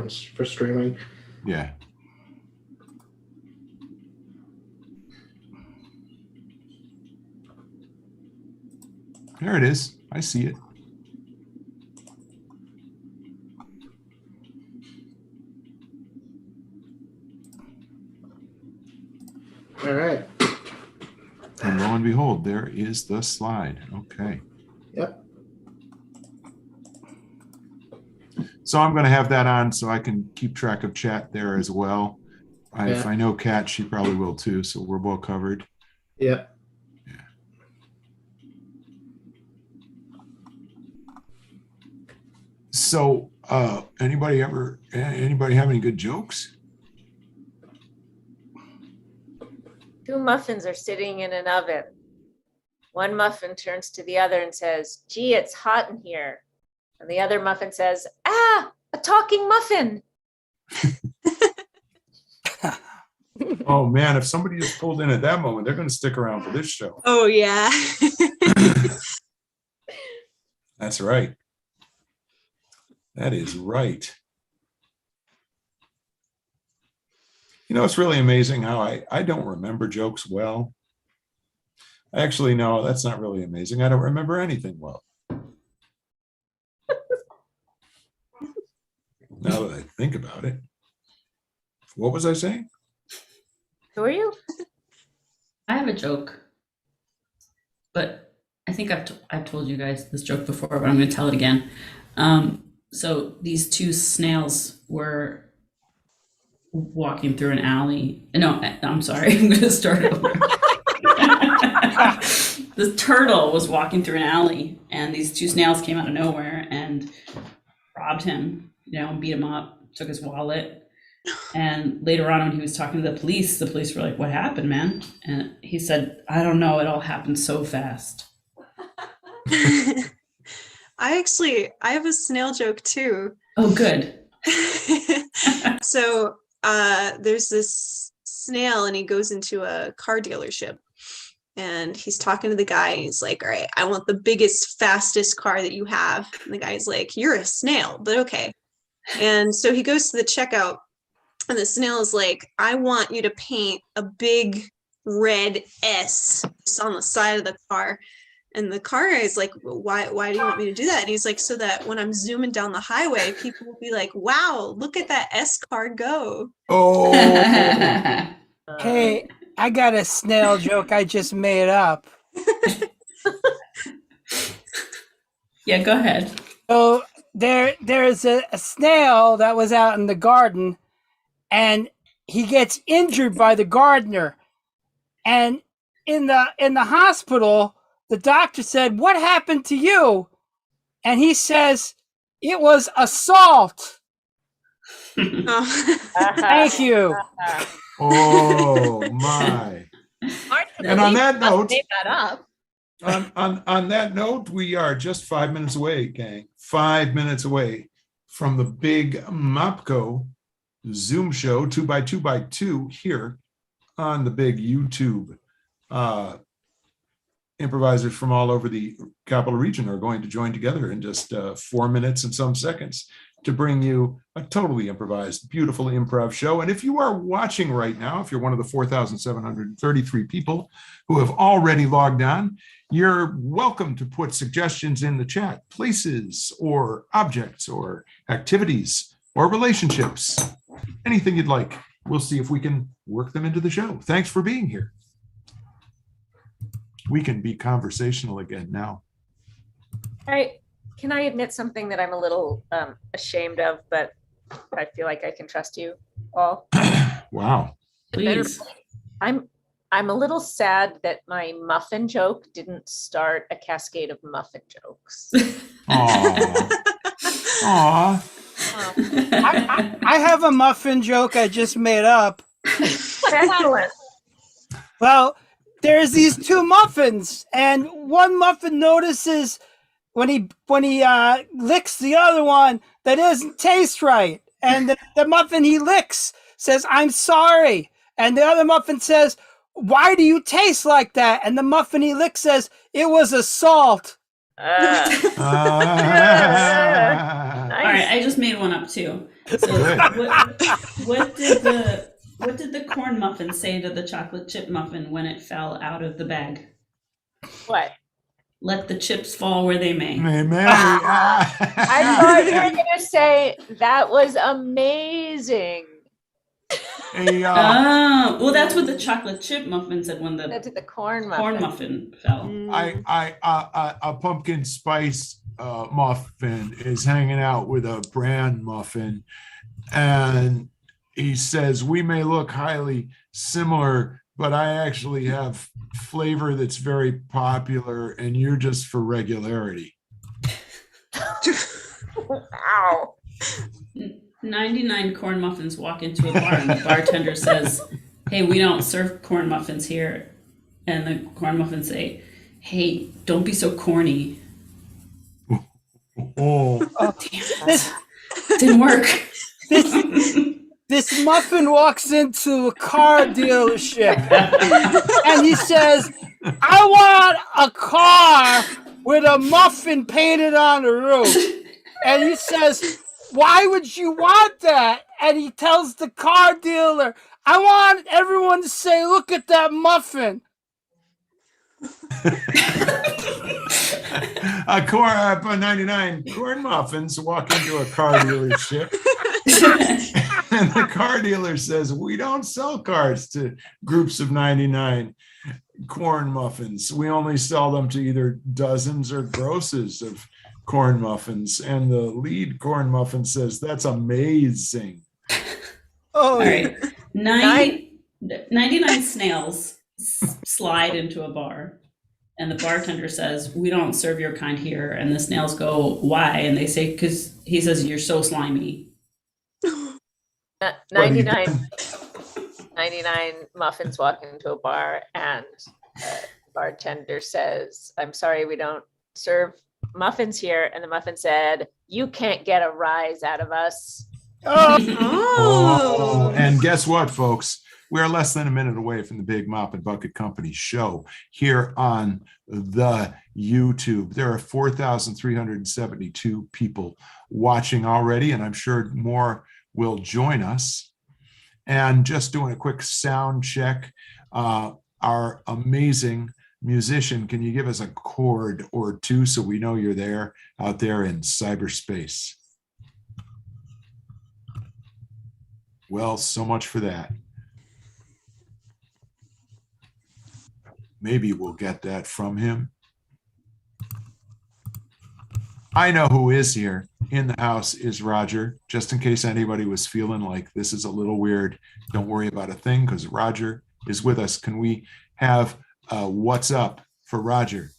platforms for streaming. Yeah. There it is. I see it. All right. And lo and behold, there is the slide. Okay. Yep. So I'm going to have that on so I can keep track of chat there as well. If I know Kat, she probably will too. So we're well covered. Yep. Yeah. So anybody have any good jokes? Two muffins are sitting in an oven. One muffin turns to the other and says, "Gee, it's hot in here." And the other muffin says, "Ah, a talking muffin." Oh man, if somebody just pulled in at that moment, they're going to stick around for this show. Oh yeah. That's right. That is right. You know, it's really amazing how I don't remember jokes well. Actually, no, that's not really amazing. I don't remember anything well. Now that I think about it. What was I saying? Who are you? I have a joke, but I think I've told you guys this joke before, but I'm going to tell it again. So these two snails were walking through an alley. No, I'm sorry. I'm going to start over. The turtle was walking through an alley, and these two snails came out of nowhere and robbed him, and beat him up, took his wallet. And later on, when he was talking to the police were like, "What happened, man?" And he said, "I don't know. It all happened so fast." I have a snail joke too. Oh, good. So there's this snail and he goes into a car dealership and he's talking to the guy and he's like, "All right, I want the biggest, fastest car that you have." And the guy's like, "You're a snail, but okay." And so he goes to the checkout and the snail is like, "I want you to paint a big red S on the side of the car." And the car guy is like, why do you want me to do that? And he's like, "So that when I'm zooming down the highway, people will be like, wow, look at that S car go." Oh, Hey, I got a snail joke I just made up. Yeah, go ahead. So there's a snail that was out in the garden, and he gets injured by the gardener. And in the hospital, the doctor said, "What happened to you?" And he says, "It was assault." Oh. Thank you. oh my. And on that note, made that up. on that note, we are just 5 minutes away, gang. 5 minutes away from the big Mopco Zoom show, 2x2x2 here on the big YouTube. Improvisers from all over the capital region are going to join together in just 4 minutes and some seconds to bring you a totally improvised, beautiful improv show. And if you are watching right now, if you're one of the 4,733 people who have already logged on, you're welcome to put suggestions in the chat, places or objects or activities or relationships, anything you'd like. We'll see if we can work them into the show. Thanks for being here. We can be conversational again now. All right. Can I admit something that I'm a little ashamed of, but I feel like I can trust you all? Wow. Please. I'm a little sad that my muffin joke didn't start a cascade of muffin jokes. Aw. Aw. I have a muffin joke I just made up. Excellent. Well, there's these two muffins, and one muffin notices when he licks the other one that it doesn't taste right, and the muffin he licks says, "I'm sorry," and the other muffin says, "Why do you taste like that?" And the muffin he licks says, "It was assault." All right, I just made one up too. So what did the corn muffin say to the chocolate chip muffin when it fell out of the bag? What? Let the chips fall where they may. I thought you were gonna say that was amazing. Well, that's what the chocolate chip muffin said when That's the the corn muffin. corn muffin fell. a pumpkin spice muffin is hanging out with a bran muffin, and he says, we may look highly similar, but I actually have flavor that's very popular, and you're just for regularity. Wow. 99 corn muffins walk into a bar, and the bartender says, hey, we don't serve corn muffins here. And the corn muffins say, hey, don't be so corny. Oh, This Didn't work. this muffin walks into a car dealership and he says, I want a car with a muffin painted on the roof. And he says, why would you want that? And he tells the car dealer, I want everyone to say, look at that muffin. a 99 corn muffins walk into a car dealership, and the car dealer says, we don't sell cars to groups of 99 corn muffins. We only sell them to either dozens or grosses of corn muffins. And the lead corn muffin says, that's amazing. Oh, All right. 99 snails slide into a bar, and the bartender says, we don't serve your kind here. And the snails go, why? And they say, because he says, you're so slimy. 99 muffins walk into a bar, and the bartender says, I'm sorry, we don't serve muffins here. And the muffin said, you can't get a rise out of us. Oh, and guess what, folks? We're less than a minute away from the Big Mop and Bucket Company show here on the YouTube. There are 4,372 people watching already, and I'm sure more will join us. And just doing a quick sound check, our amazing musician, can you give us a chord or two so we know you're there out there in cyberspace? Well, so much for that. Maybe we'll get that from him. I know who is here. In the house is Roger. Just in case anybody was feeling like this is a little weird, don't worry about a thing, because Roger is with us. Can we have what's up for Roger?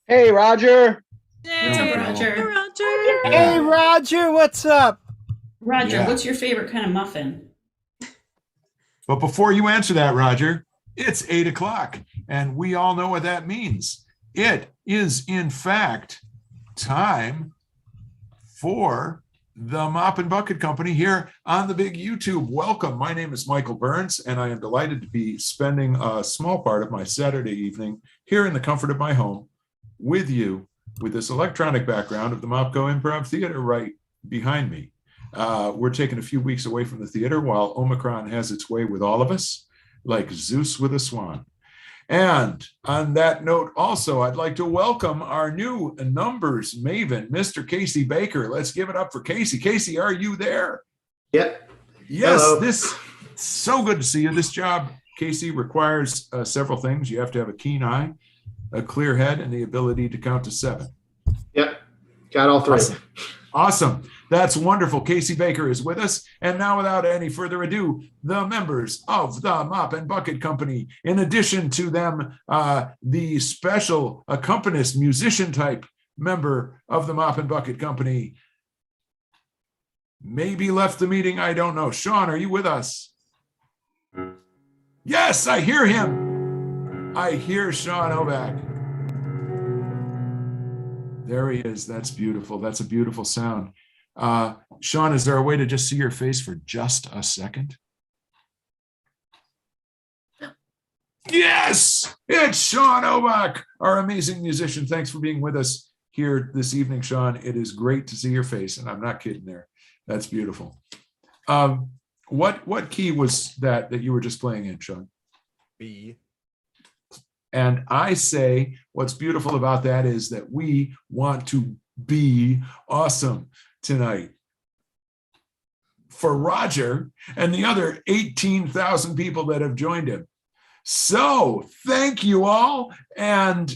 Hey, Roger. What's up, Roger? Hey, Roger. hey, Roger, what's up? Roger, Yeah. what's your favorite kind of muffin? But before you answer that, Roger, it's 8 o'clock, and we all know what that means. It is, in fact, time for the Mop and Bucket Company here on the Big YouTube. Welcome. My name is Michael Burns, and I am delighted to be spending a small part of my Saturday evening here in the comfort of my home with you, with this electronic background of the Mopco Improv Theater right behind me. We're taking a few weeks away from the theater while Omicron has its way with all of us, like Zeus with a swan. And on that note, also, I'd like to welcome our new numbers maven, Mr. Casey Baker. Let's give it up for Casey. Casey, are you there? Yep. Yes, Hello. this so good to see you. This job, Casey, requires several things. You have to have a keen eye, a clear head, and the ability to count to 7. Yep. Got all three. Awesome. That's wonderful. Casey Baker is with us. And now, without any further ado, the members of the Mop and Bucket Company. In addition to them, the special accompanist musician type member of the Mop and Bucket Company maybe left the meeting. I don't know. Sean, are you with us? Yes, I hear him. I hear Sean Oback. There he is. That's beautiful. That's a beautiful sound. Sean, is there a way to just see your face for just a second? Yes, it's Sean Oback, our amazing musician. Thanks for being with us here this evening, Sean. It is great to see your face, and I'm not kidding there. That's beautiful. What key was that you were just playing in, Sean? B. And I say what's beautiful about that is that we want to be awesome tonight for Roger and the other 18,000 people that have joined him. So thank you all. And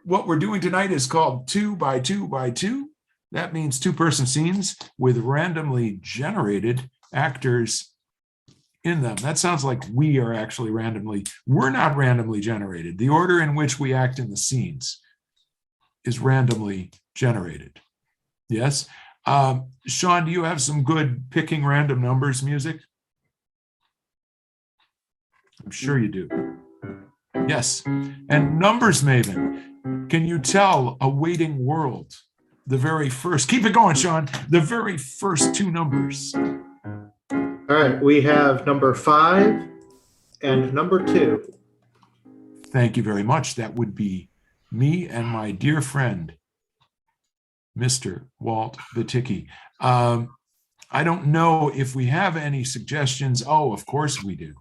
what we're doing tonight is called 2 by 2 by 2. That means 2-person scenes with randomly generated actors in them. That sounds like we are actually we're not randomly generated. The order in which we act in the scenes is randomly generated. Yes. Sean, do you have some good picking random numbers music? I'm sure you do. Yes. And numbers maven, can you tell a waiting world the very first, keep it going, Sean, the very first 2 numbers? All right, we have number 5 and number 2. Thank you very much. That would be me and my dear friend, Mr. Walt Viticki. I don't know if we have any suggestions. Oh, of course we do.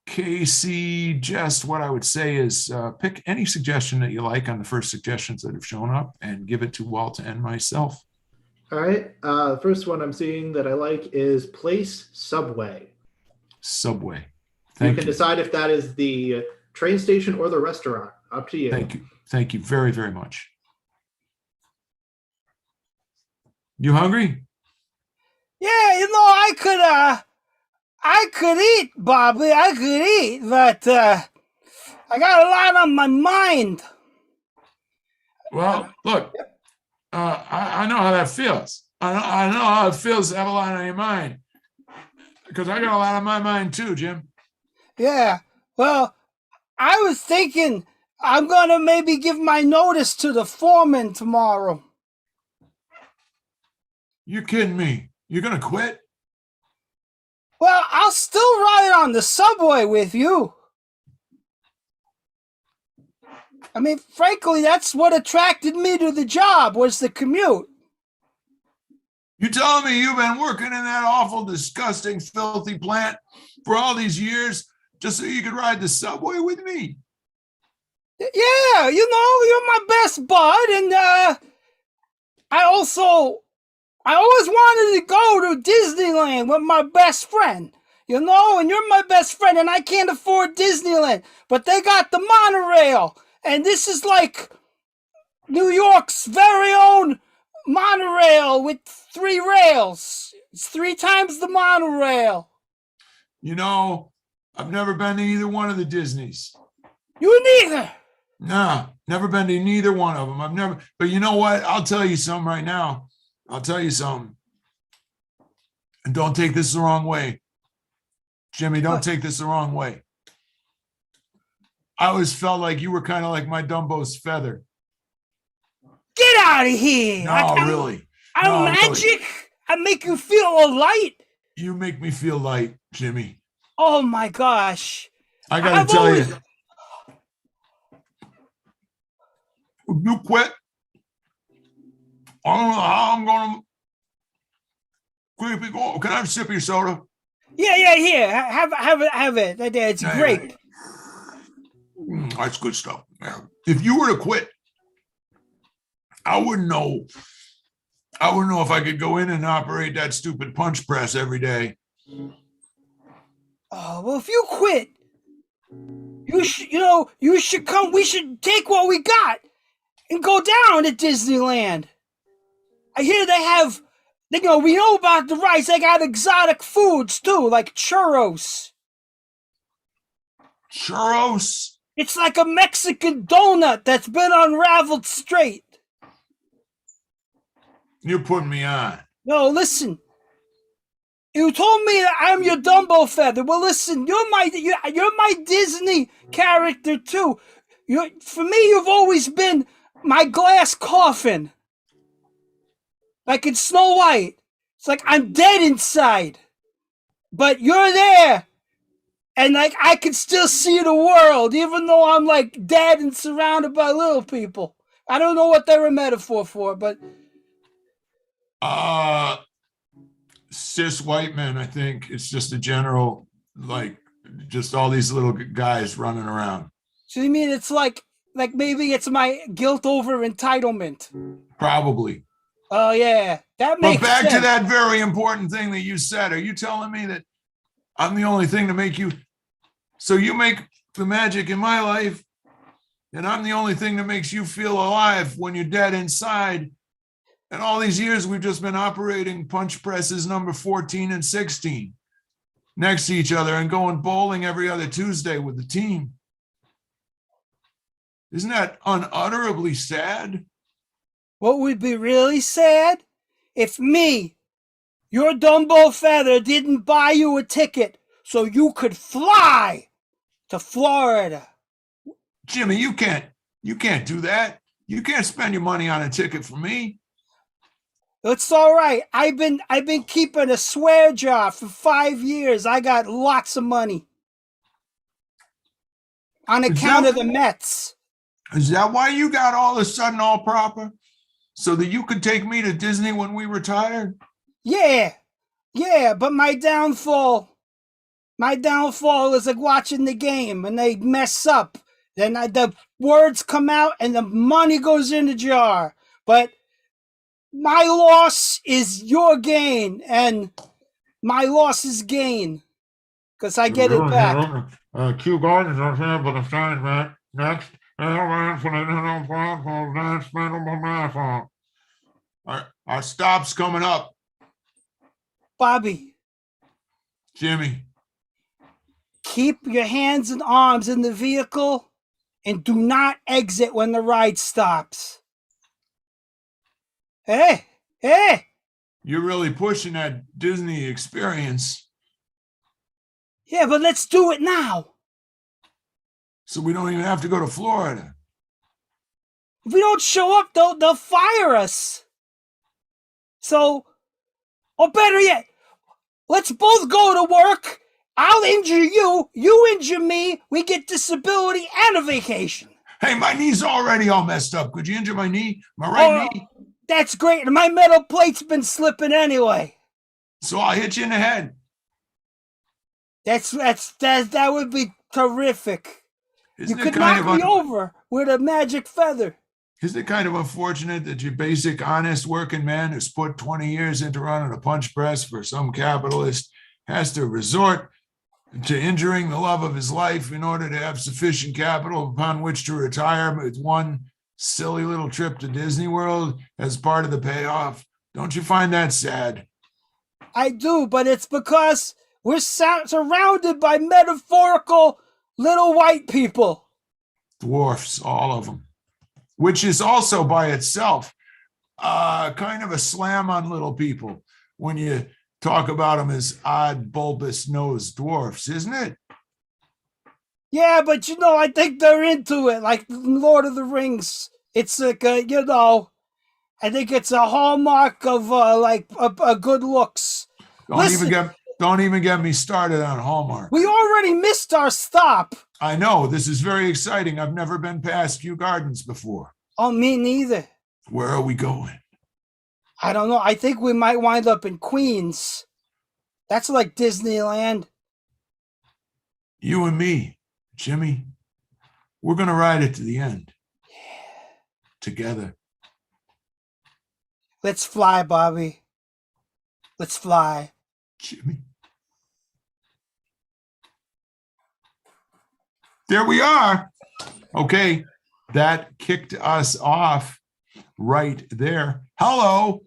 Casey, just what I would say is pick any suggestion that you like on the first suggestions that have shown up and give it to Walt and myself. All right, the first one I'm seeing that I like is Place Subway. Subway. You can decide if that is the train station or the restaurant. Up to you. Thank you. Thank you very, very much. You hungry? Yeah, I could eat, Bobby. I could eat, but I got a lot on my mind. Well, look, I know how that feels. I know how it feels to have a lot on your mind, because I got a lot on my mind too, Jim. Yeah, well, I was thinking I'm gonna maybe give my notice to the foreman tomorrow. You kidding me? You're gonna quit? Well, I'll still ride on the subway with you. I mean, frankly, that's what attracted me to the job, was the commute. You telling me you've been working in that awful, disgusting, filthy plant for all these years just so you could ride the subway with me? Yeah, you're my best bud, and I always wanted to go to Disneyland with my best friend, and you're my best friend, and I can't afford Disneyland, but they got the monorail, and this is like New York's very own monorail with 3 rails. It's 3 times the monorail. I've never been to either one of the Disneys. You neither. Nah, never been to neither one of them. But you know what? I'll tell you something right now. I'll tell you something. And don't take this the wrong way. Jimmy, don't take this the wrong way. I always felt like you were kind of like my Dumbo's feather. Get out of here. No, really. I'm No, magic. really. I make you feel all light. You make me feel light, Jimmy. Oh my gosh. I gotta tell you. If you quit, I don't know how I'm gonna keep it going. Can I have a sip of your soda? Yeah, here. Have it. It's Yeah, great. That's good stuff. Yeah. If you were to quit, I wouldn't know if I could go in and operate that stupid punch press every day. Oh, well, if you quit, you should come. We should take what we got and go down to Disneyland. I hear they have, we know about the rice. They got exotic foods too, like churros. Churros? It's like a Mexican donut that's been unraveled straight. You're putting me on. No, listen. You told me that I'm your Dumbo feather. Well, listen, you're my Disney character too. For me, you've always been my glass coffin. Like in Snow White. It's like I'm dead inside. But you're there. And like I can still see the world, even though I'm like dead and surrounded by little people. I don't know what they're a metaphor for, but Cis white men, I think. It's just a general, like, just all these little guys running around. So you mean it's like maybe it's my guilt over entitlement? Probably. Oh yeah, that But makes back sense. to that very important thing that you said. Are you telling me that I'm the only thing to make you? So you make the magic in my life, and I'm the only thing that makes you feel alive when you're dead inside. And all these years we've just been operating punch presses number 14 and 16 next to each other and going bowling every other Tuesday with the team. Isn't that unutterably sad? What would be really sad if me, your Dumbo Feather, didn't buy you a ticket so you could fly to Florida. Jimmy, you can't do that. You can't spend your money on a ticket for me. It's all right. I've been keeping a swear jar for 5 years. I got lots of money on account of the Mets. Is that why you got all of a sudden all proper? So that you could take me to Disney when we retired? Yeah, but my downfall is like watching the game and they mess up. Then the words come out and the money goes in the jar. But my loss is your gain, and my loss is gain because I get it back. Q Gardens are here, but it's time, man. Next. Our stop's coming up. Bobby, Jimmy. keep your hands and arms in the vehicle and do not exit when the ride stops. Hey! You're really pushing that Disney experience. Yeah, but let's do it now. So we don't even have to go to Florida. If we don't show up, they'll fire us. So, or better yet, let's both go to work. I'll injure you, you injure me, we get disability and a vacation. Hey, my knee's already all messed up. Could you injure my knee? My right knee? That's great. My metal plate's been slipping anyway. So I'll hit you in the head. That would be terrific. Isn't You could knock me over with a magic feather. Isn't it kind of unfortunate that your basic, honest working man who's put 20 years into running a punch press for some capitalist has to resort to injuring the love of his life in order to have sufficient capital upon which to retire with one silly little trip to Disney World as part of the payoff? Don't you find that sad? I do, but it's because we're surrounded by metaphorical little white people. Dwarfs, all of them. Which is also by itself kind of a slam on little people when you talk about them as odd, bulbous-nosed dwarfs, isn't it? Yeah, but I think they're into it, like Lord of the Rings. It's like, I think it's a hallmark of a good looks. Don't even get me started on Hallmark. We already missed our stop. I know, this is very exciting. I've never been past Kew Gardens before. Oh, me neither. Where are we going? I don't know. I think we might wind up in Queens. That's like Disneyland. You and me, Jimmy, we're going to ride it to the end. Yeah. Together. Let's fly, Bobby. Let's fly. Jimmy. There we are. Okay, that kicked us off right there. Hello.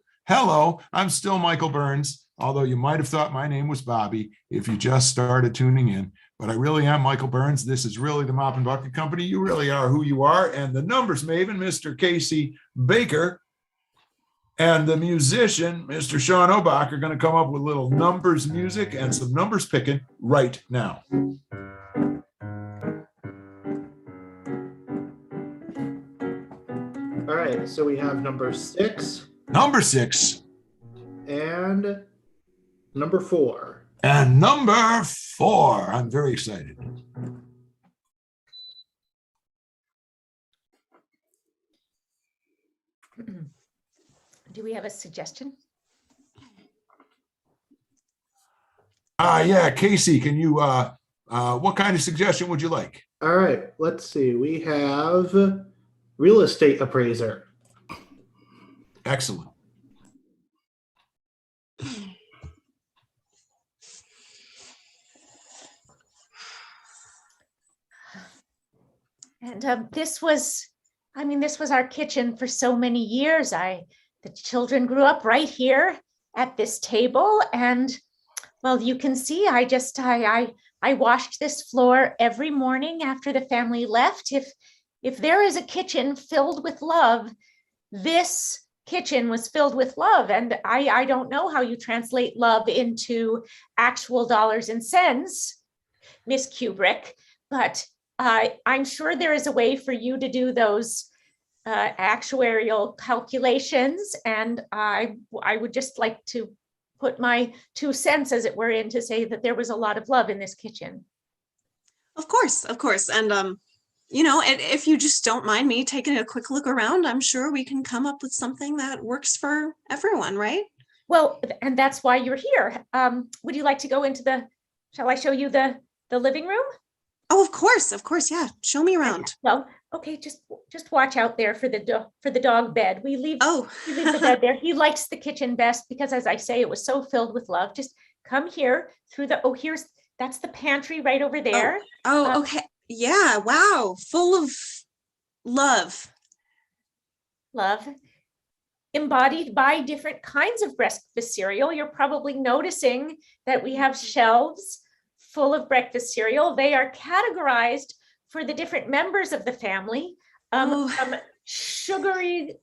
I'm still Michael Burns, although you might have thought my name was Bobby if you just started tuning in. But I really am Michael Burns. This is really the Mop and Bucket Company. You really are who you are. And the numbers maven, Mr. Casey Baker, and the musician, Mr. Sean Obach, are going to come up with little numbers music and some numbers picking right now. All right, so we have number 6. Number 6. And number 4. And number 4. I'm very excited. Do we have a suggestion? Yeah, Casey, can you, what kind of suggestion would you like? All right, let's see. We have real estate appraiser. Excellent. And this was our kitchen for so many years. The children grew up right here at this table, and well, you can see I washed this floor every morning after the family left. If there is a kitchen filled with love, this kitchen was filled with love. And I don't know how you translate love into actual dollars and cents, Miss Kubrick, but I'm sure there is a way for you to do those actuarial calculations. And I would just like to put my 2 cents, as it were, in to say that there was a lot of love in this kitchen. Of course, of course. And you know, and if you just don't mind me taking a quick look around, I'm sure we can come up with something that works for everyone, right? Well, and that's why you're here. Would you like to go into shall I show you the living room? Oh, of course, yeah. Show me around. Well, okay, just watch out there for the dog bed. We leave Oh, the bed there. He likes the kitchen best because, as I say, it was so filled with love. Just come here through that's the pantry right over there. oh, okay. Yeah, wow. Full of love. Love. Embodied by different kinds of breakfast cereal. You're probably noticing that we have shelves full of breakfast cereal. They are categorized for the different members of the family. From sugary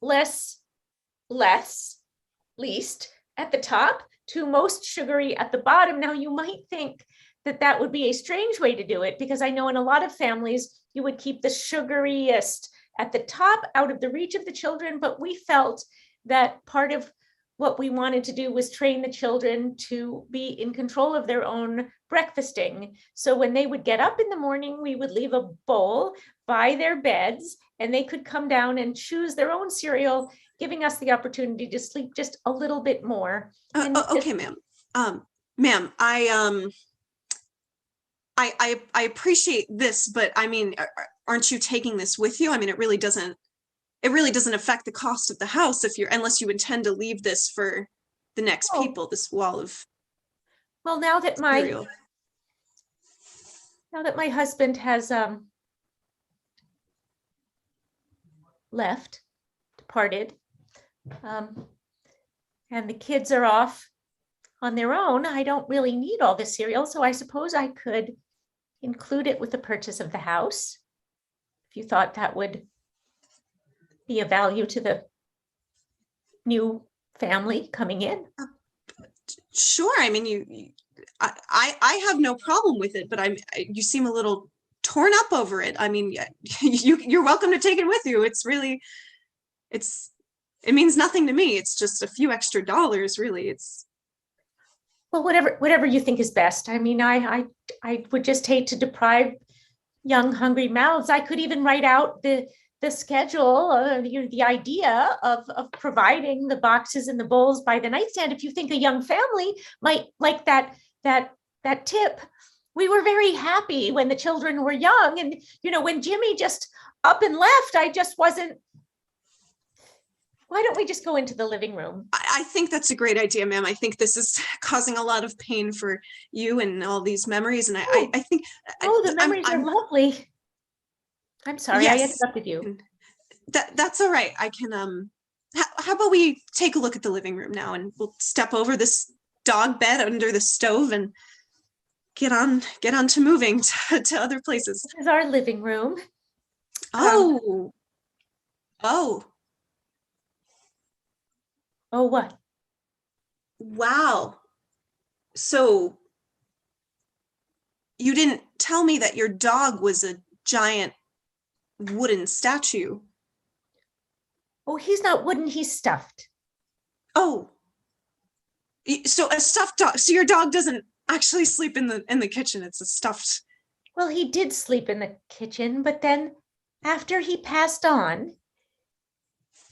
least at the top to most sugary at the bottom. Now, you might think that would be a strange way to do it, because I know in a lot of families you would keep the sugariest at the top, out of the reach of the children, but we felt that part of what we wanted to do was train the children to be in control of their own breakfasting. So when they would get up in the morning, we would leave a bowl by their beds and they could come down and choose their own cereal, giving us the opportunity to sleep just a little bit more. Okay, ma'am. Ma'am, I appreciate this, but I mean, aren't you taking this with you? I mean, it really doesn't affect the cost of the house unless you intend to leave this for the next people, this wall of well, now that cereal. my husband has departed, and the kids are off on their own, I don't really need all this cereal, so I suppose I could include it with the purchase of the house, if you thought that would be of value to the new family coming in. Sure. I mean, I have no problem with it, but you seem a little torn up over it. I mean, you're welcome to take it with you. It means nothing to me. It's just a few extra dollars, really. Well, whatever you think is best. I mean, I would just hate to deprive young, hungry mouths. I could even write out the schedule, the idea of providing the boxes and the bowls by the nightstand. If you think a young family might like that tip. We were very happy when the children were young, and when Jimmy just up and left, I just wasn't. Why don't we just go into the living room? I think that's a great idea, ma'am. I think this is causing a lot of pain for you and all these memories. And I think. The memories are lovely. I'm sorry, yes, I interrupted you. That's all right. I can, how about we take a look at the living room now, and we'll step over this dog bed under the stove and get on to moving to other places. This is our living room. Oh. Oh, what? Wow. So you didn't tell me that your dog was a giant wooden statue. Oh, he's not wooden, he's stuffed. Oh. So a stuffed dog. So your dog doesn't actually sleep in the kitchen. It's a stuffed. Well, he did sleep in the kitchen, but then after he passed on,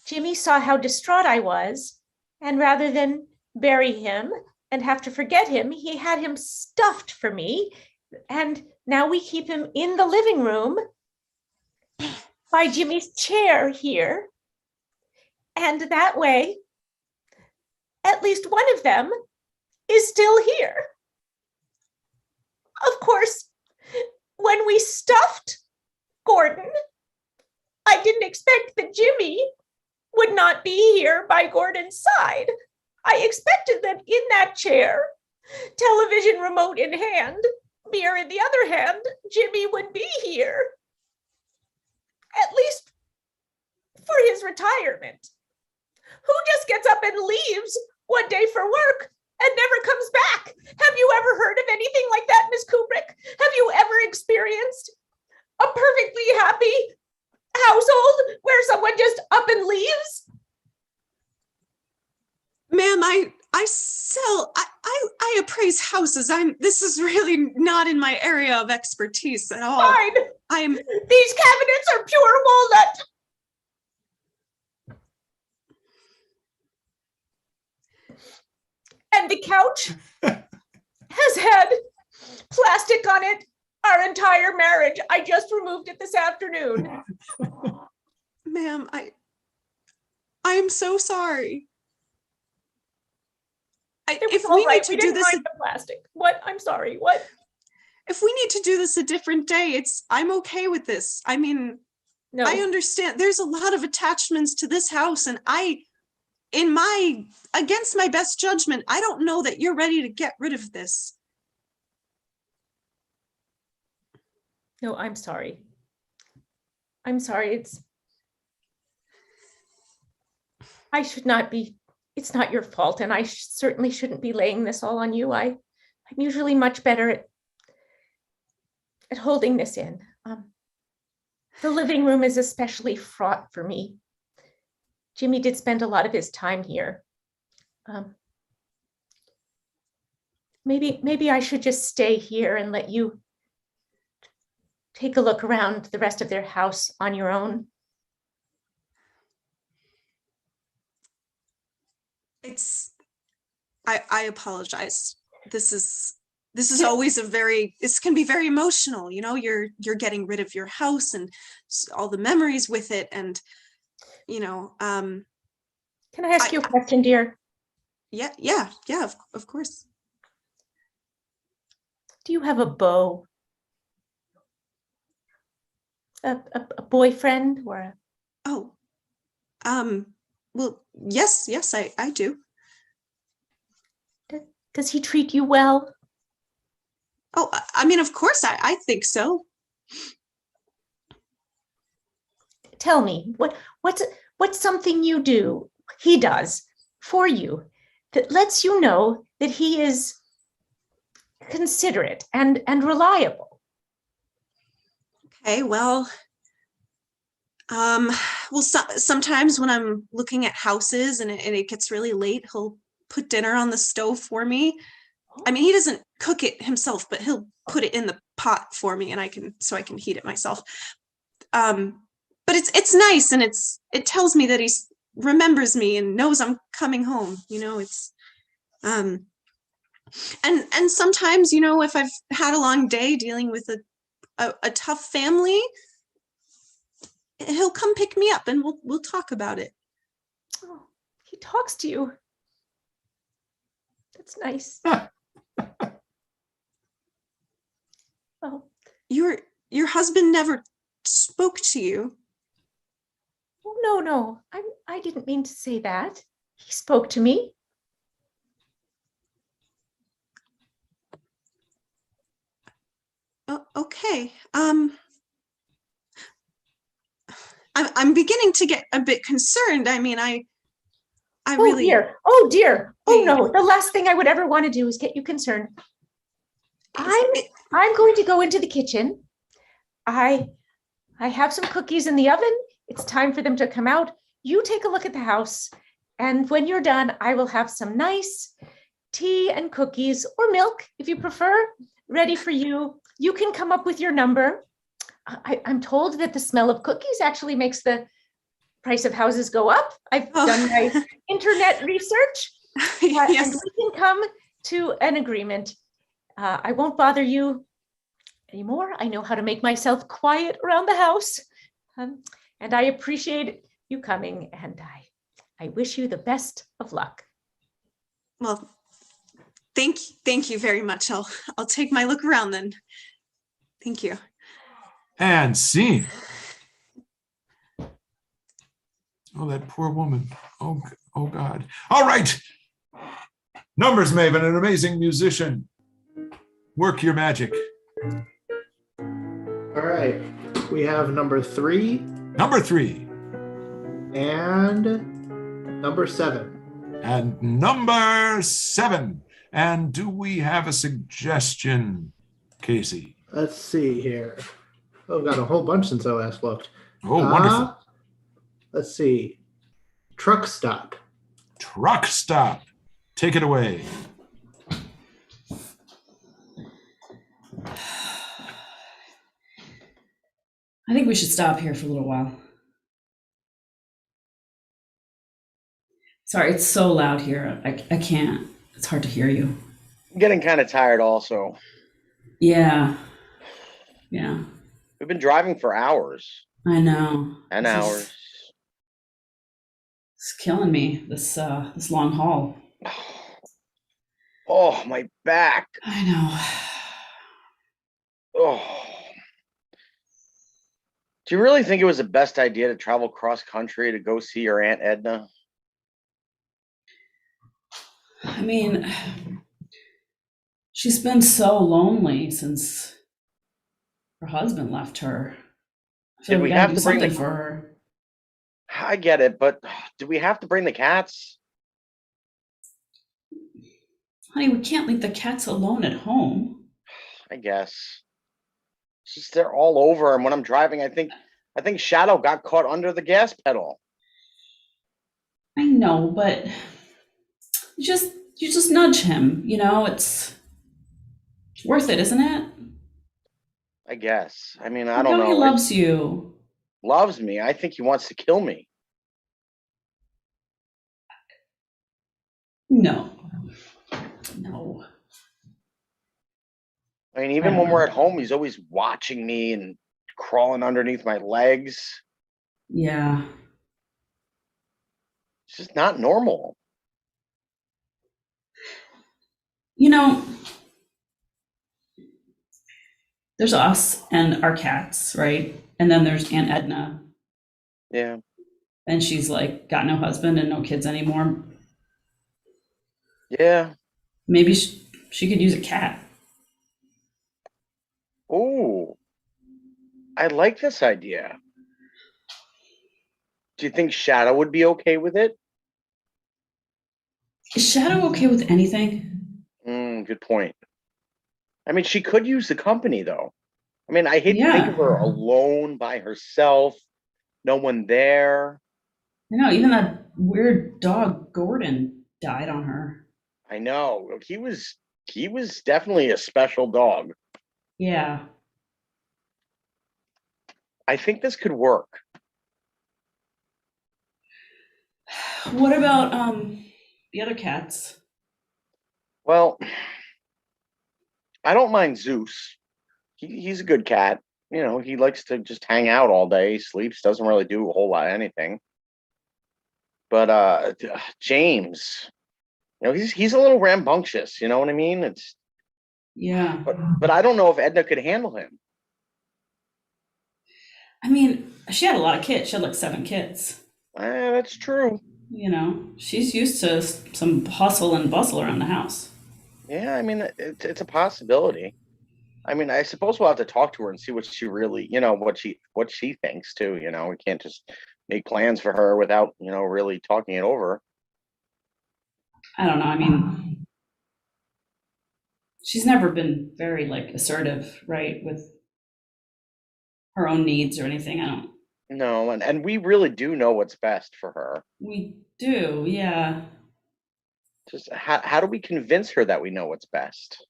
Jimmy saw how distraught I was, and rather than bury him, and have to forget him, he had him stuffed for me. And now we keep him in the living room by Jimmy's chair here. And that way, at least one of them is still here. Of course, when we stuffed Gordon, I didn't expect that Jimmy would not be here by Gordon's side. I expected that in that chair, television remote in hand, beer in the other hand, Jimmy would be here. At least for his retirement. Who just gets up and leaves one day for work and never comes back? Have you ever heard of anything like that, Miss Kubrick? Have you ever experienced a perfectly happy household where someone just up and leaves? Ma'am, I appraise houses. This is really not in my area of expertise at all. Fine. These cabinets are pure walnut. And the couch has had plastic on it our entire marriage. I just removed it this afternoon. Ma'am, I am so sorry. If we need to do this, the plastic. What? I'm sorry. What? If we need to do this a different day, I'm okay with this. I mean, No. I understand there's a lot of attachments to this house, and against my best judgment, I don't know that you're ready to get rid of this. No, I'm sorry. I'm sorry. I should not be. It's not your fault, and I certainly shouldn't be laying this all on you. I'm usually much better at holding this in. The living room is especially fraught for me. Jimmy did spend a lot of his time here. Maybe I should just stay here and let you take a look around the rest of their house on your own. I apologize. This is always this can be very emotional, you know, you're getting rid of your house and all the memories with it, and you know, can I ask you a question, dear? Yeah, of course. Do you have a beau? A boyfriend or well, yes, I do. Does he treat you well? Oh, I mean, of course, I think so. Tell me, what's something you do, he does for you that lets you know that he is considerate and reliable? Okay, well, sometimes when I'm looking at houses and it gets really late, he'll put dinner on the stove for me. I mean, he doesn't cook it himself, but he'll put it in the pot for me, and I can heat it myself. But it's nice, and it tells me that he remembers me and knows I'm coming home. You know, it's and sometimes, you know, if I've had a long day dealing with a tough family, he'll come pick me up and we'll talk about it. Oh, he talks to you. That's nice. Oh, your husband never spoke to you. Oh, no. I didn't mean to say that. He spoke to me. Okay. I'm beginning to get a bit concerned. I mean, I really. Oh dear. Oh no. The last thing I would ever want to do is get you concerned. I'm going to go into the kitchen. I have some cookies in the oven. It's time for them to come out. You take a look at the house, and when you're done, I will have some nice tea and cookies, or milk if you prefer, ready for you. You can come up with your number. I'm told that the smell of cookies actually makes the price of houses go up. I've done my internet research. Yes. And we can come to an agreement. I won't bother you anymore. I know how to make myself quiet around the house. And I appreciate you coming, and I wish you the best of luck. Well, thank you very much. I'll take my look around then. Thank you. And scene. Oh, that poor woman. Oh God. All right. Numbers maven, an amazing musician. Work your magic. All right. We have number 3 Number 3 and number 7. and number 7. And do we have a suggestion, Casey? Let's see here. Oh, I've got a whole bunch since I last looked. Oh, wonderful. Let's see. Truck stop. Truck stop. Take it away. I think we should stop here for a little while. Sorry, it's so loud here. I can't. It's hard to hear you. I'm getting kind of tired also. Yeah. Yeah. We've been driving for hours I know. and This is- hours. It's killing me, this long haul. Oh, my back. I know. Oh. Do you really think it was the best idea to travel cross country to go see your Aunt Edna? I mean, she's been so lonely since her husband left her. I feel Did like we gotta have do to bring something the- for her. I get it, but do we have to bring the cats? Honey, we can't leave the cats alone at home. I guess. It's just they're all over, and when I'm driving, I think Shadow got caught under the gas pedal. I know, but you just nudge him, you know, it's worth it, isn't it? I guess. I mean, I You don't know. He loves you. Loves me. I think he wants to kill me. No. No. I mean, even I when don't we're know. at home, he's always watching me and crawling underneath my legs. Yeah. It's just not normal. You know, there's us and our cats, right? And then there's Aunt Edna, Yeah. and she's like got no husband and no kids anymore. Yeah. Maybe she could use a cat. Oh, I like this idea. Do you think Shadow would be okay with it? Is Shadow okay with anything? Good point. I mean, she could use the company, though. I mean, I hate to think Yeah. of her alone by herself, no one there. I know, even that weird dog Gordon died on her. I know. He was definitely a special dog. Yeah. I think this could work. What about the other cats? Well, I don't mind Zeus. He's a good cat. You know, he likes to just hang out all day, sleeps, doesn't really do a whole lot of anything. But James, you know, he's a little rambunctious, you know what I mean? It's Yeah. but I don't know if Edna could handle him. I mean, she had a lot of kids. She had like 7 kids. That's true. You know, she's used to some hustle and bustle around the house. Yeah, I mean, it's a possibility. I mean, I suppose we'll have to talk to her and see what she really, you know, what she thinks too. You know, we can't just make plans for her without, you know, really talking it over. I don't know. I mean, she's never been very like assertive, right, with her own needs or anything. I don't. No, and we really do know what's best for her. We do, yeah. Just how do we convince her that we know what's best?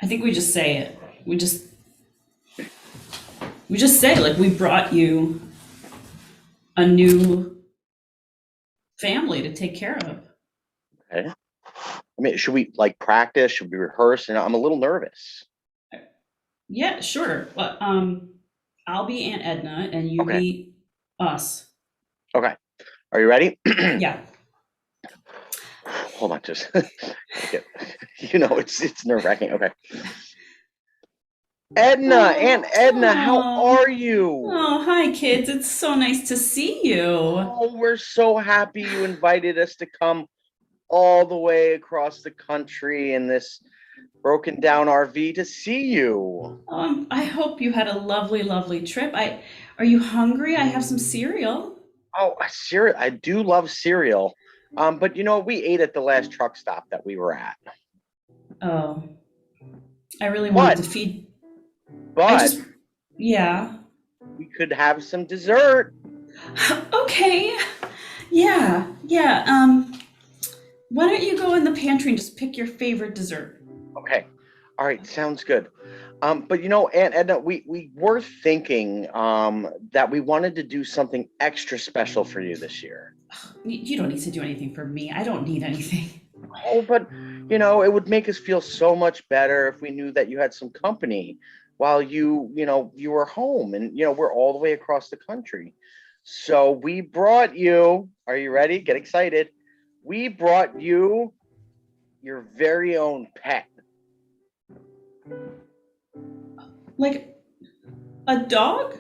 I think we just say it. We just say like we brought you a new family to take care of. Okay. I mean, should we like practice? Should we rehearse? I'm a little nervous. Yeah, sure. Well, I'll be Aunt Edna and you Okay. be us. Okay. Are you ready? Yeah. Hold on, just it's nerve-wracking. Okay. Edna, Aunt Edna, how Oh. are you? Oh, hi, kids. It's so nice to see you. Oh, we're so happy you invited us to come all the way across the country in this broken down RV to see you. I hope you had a lovely, lovely trip. Are you hungry? I have some cereal. Oh, cereal. I do love cereal. But we ate at the last truck stop that we were at. Oh, I really wanted to feed. But Yeah. we could have some dessert. Okay. Yeah. Why don't you go in the pantry and just pick your favorite dessert? Okay. All right. Sounds good. But Aunt Edna, we were thinking that we wanted to do something extra special for you this year. You don't need to do anything for me. I don't need anything. Oh, but it would make us feel so much better if we knew that you had some company while you were home, and we're all the way across the country. So we brought you, are you ready? Get excited. We brought you your very own pet. Like a dog?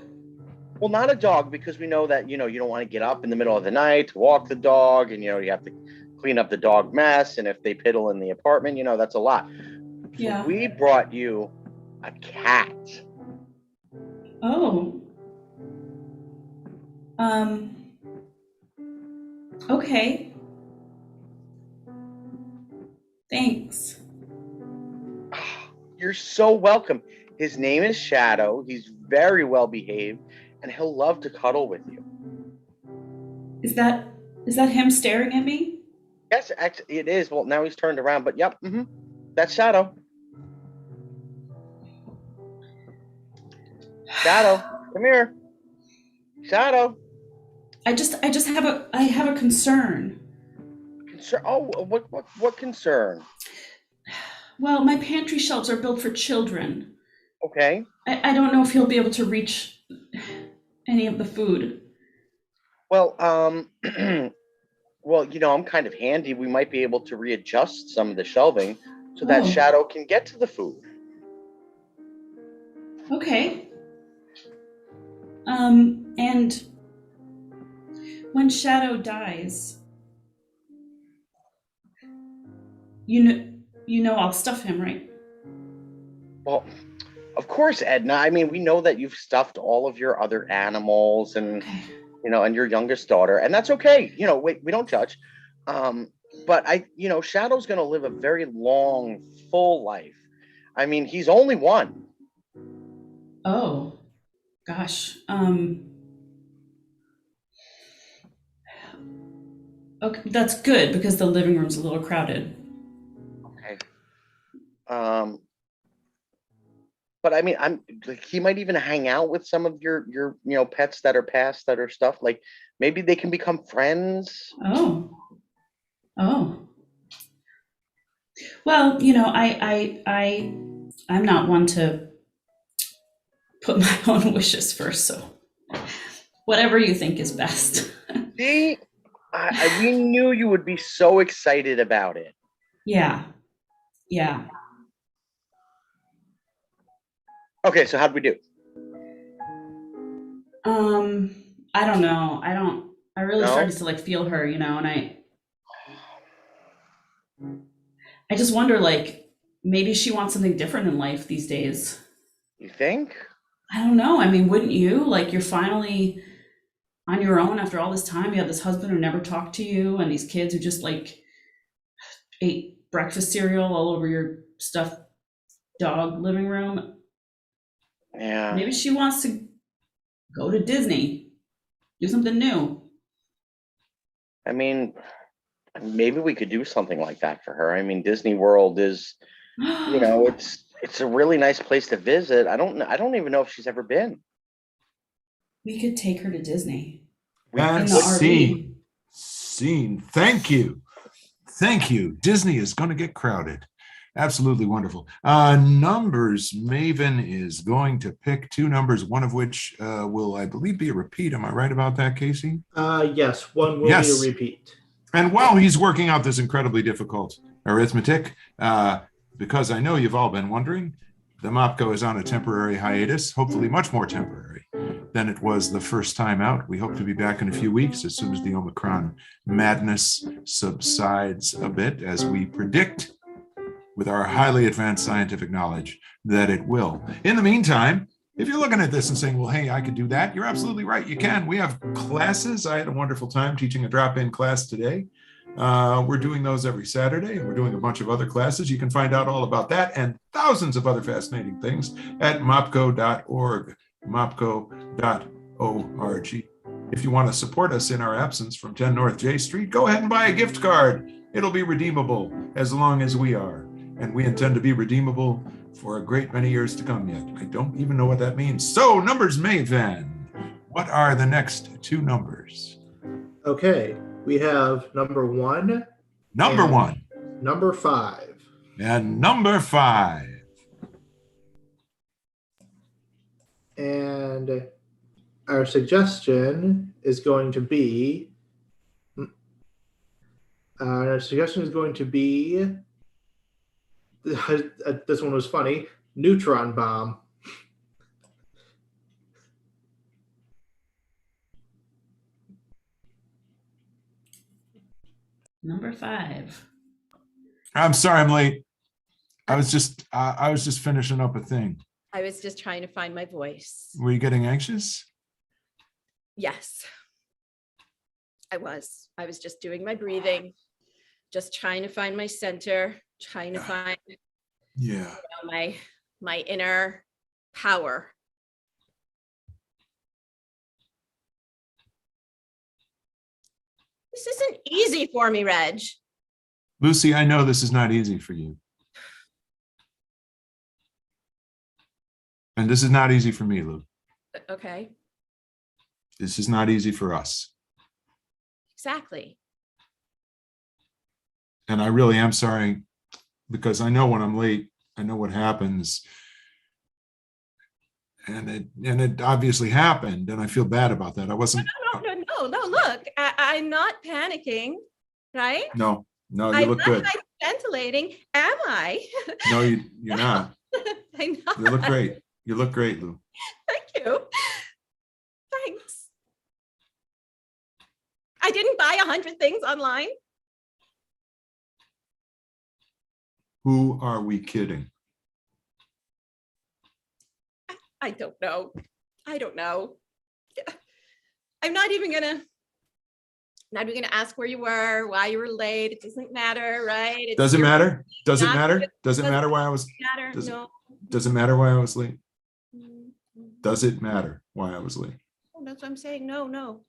Well, not a dog, because we know that you don't want to get up in the middle of the night to walk the dog, and you have to clean up the dog mess, and if they piddle in the apartment, that's a lot. Yeah. So we brought you a cat. Oh. Okay. Thanks. You're so welcome. His name is Shadow. He's very well behaved, and he'll love to cuddle with you. Is that him staring at me? Yes, actually, it is. Well, now he's turned around, but yep, that's Shadow. Shadow, come here. Shadow. I just have a concern. Concern? Oh, what concern? Well, my pantry shelves are built for children. Okay. I don't know if he'll be able to reach any of the food. Well, well, I'm kind of handy. We might be able to readjust some of the shelving so that Shadow can get to the food. Okay. And when Shadow dies, I'll stuff him, right? Well, of course, Edna. I mean, we know that you've stuffed all of your other animals and, and your youngest daughter, and that's okay. We don't judge. But Shadow's going to live a very long, full life. I mean, he's only one. Oh, gosh. Okay, that's good because the living room's a little crowded. Okay. But I mean, I'm like, he might even hang out with some of your pets that are past that are stuff. Like maybe they can become friends. Oh. Well, I'm not one to put my own wishes first, so whatever you think is best. See, we knew you would be so excited about it. Yeah. Okay, so how'd we do? I don't know. I really started to feel her, and I just wonder, maybe she wants something different in life these days. You think? I don't know. I mean, wouldn't you? You're finally on your own after all this time. You have this husband who never talked to you and these kids who just ate breakfast cereal all over your stuffed dog living room. Yeah. Maybe she wants to go to Disney, do something new. I mean, maybe we could do something like that for her. I mean, Disney World is, it's a really nice place to visit. I don't even know if she's ever been. We could take her to Disney. And in the RV. Scene. Thank you. Thank you. Disney is going to get crowded. Absolutely wonderful. Numbers Maven is going to pick two numbers, one of which will, I believe, be a repeat. Am I right about that, Casey? Yes, one will Yes. be a repeat. And while he's working out this incredibly difficult arithmetic, because I know you've all been wondering, the Mopco is on a temporary hiatus, hopefully much more temporary than it was the first time out. We hope to be back in a few weeks as soon as the Omicron madness subsides a bit, as we predict with our highly advanced scientific knowledge that it will. In the meantime, if you're looking at this and saying, well, hey, I could do that, you're absolutely right. You can. We have classes. I had a wonderful time teaching a drop-in class today. We're doing those every Saturday, and we're doing a bunch of other classes. You can find out all about that and thousands of other fascinating things at mopco.org, mopco.org. If you want to support us in our absence from 10 North J Street, go ahead and buy a gift card. It'll be redeemable as long as we are. And we intend to be redeemable for a great many years to come yet. I don't even know what that means. So, Numbers Maven, what are the next two numbers? Okay, we have number 1. Number and 1. Number 5. And number 5. And our suggestion is going to be, this one was funny, neutron bomb. Number 5. I'm sorry I'm late. I was just finishing up a thing. I was just trying to find my voice. Were you getting anxious? Yes, I was. I was just doing my breathing, just trying to find my center, trying to find Yeah. my inner power. This isn't easy for me, Reg. Lucy, I know this is not easy for you. And this is not easy for me, Lou. Okay, This is not easy for us. exactly. And I really am sorry, because I know when I'm late, I know what happens. And it obviously happened, and I feel bad about that. I wasn't. No, look, I'm not panicking, right? No, you I'm look not good. hyperventilating, am I? No, you're not. I'm not. You look great. You look great, Lou. Thank you. Thanks. I didn't buy 100 things online. Who are we kidding? I don't know. I don't know. I'm not even gonna ask where you were, why you were late. It doesn't matter, right? It's Does it your- matter? Does it not- matter? Does it doesn't matter why I was? Matter? Does it- No. Does it matter why I was late? Mm, Does it matter why I was late? oh, that's what I'm saying. No,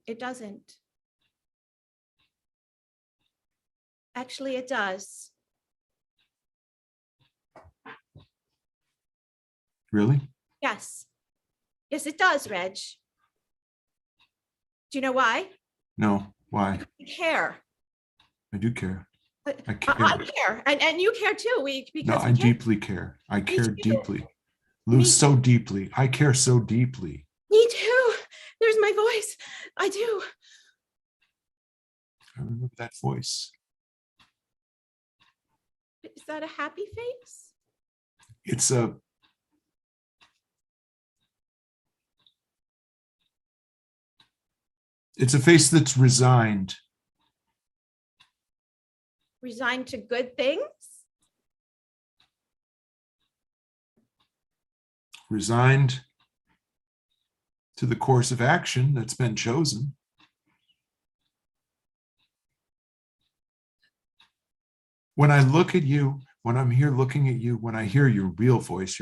it doesn't. Actually, it does. Really? Yes. Yes, it does, Reg. Do you know why? No. Why? I care. I do care. I I care. care. And you care too. No, I deeply care. I care too. deeply. Lou, Me so deeply. I care so deeply. Me too. There's my voice. I do. I remember that voice. Is that a happy face? It's a face that's resigned. Resigned to good things? Resigned to the course of action that's been chosen. When I look at you, when I'm here looking at you, when I hear your real voice,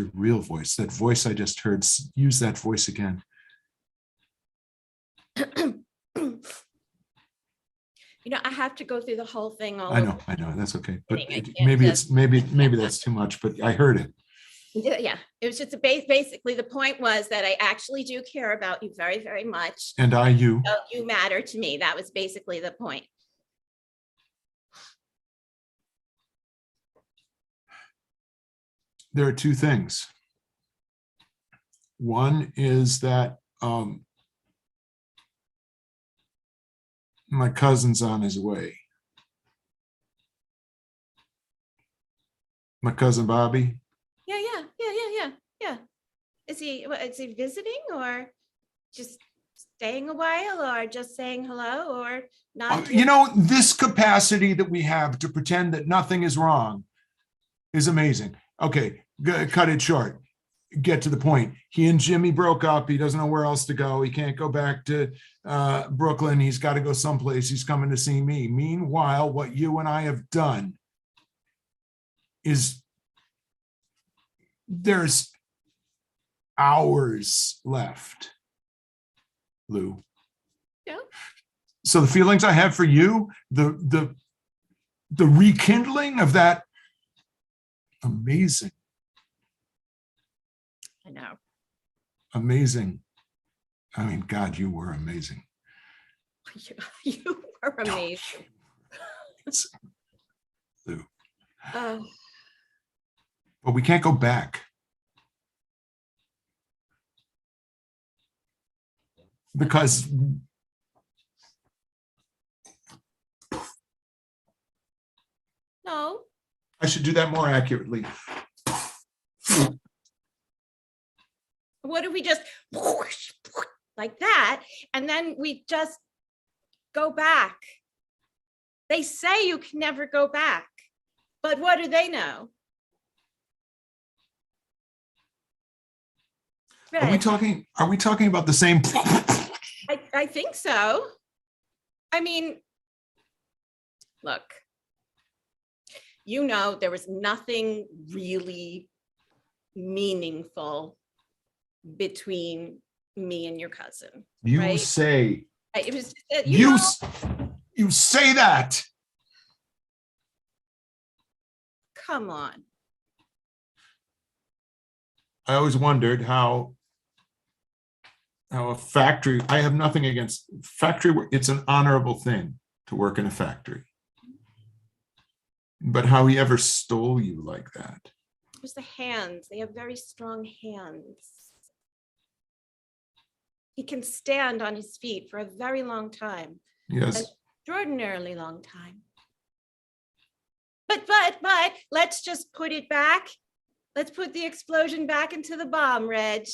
that voice I just heard, use that voice again. You know, I have to go through the whole thing all I over. know, that's okay. But I can't maybe just- it's maybe that's too much, but I heard it. Yeah, it was just basically the point was that I actually do care about you very, very much. And you. You matter to me. That was basically the point. there are two things. One is that my cousin's on his way. My cousin Bobby. Yeah. Is he visiting or just staying a while or just saying hello or not? You know, this capacity that we have to pretend that nothing is wrong is amazing. Okay, cut it short. Get to the point. He and Jimmy broke up. He doesn't know where else to go. He can't go back to Brooklyn. He's got to go someplace. He's coming to see me. Meanwhile, what you and I have done is there's hours left, Lou. Yeah. So the feelings I have for you, the rekindling of that, amazing. I know. Amazing. I mean, God, you were amazing. You were amazing. Lou. Oh, But we can't go back. Because no. I should do that more accurately. What if we just like that and then we just go back? They say you can never go back, but what do they know? Are we talking about the same? I think so. I mean, look, you know, there was nothing really meaningful between me and your cousin. You right? say, It was you say that. come on. I always wondered how a factory, I have nothing against factory work. It's an honorable thing to work in a factory. But how he ever stole you like that. It was the hands. They have very strong hands. He can stand on his feet for a very long time. Yes. Extraordinarily long time. But let's just put it back. Let's put the explosion back into the bomb, Reg.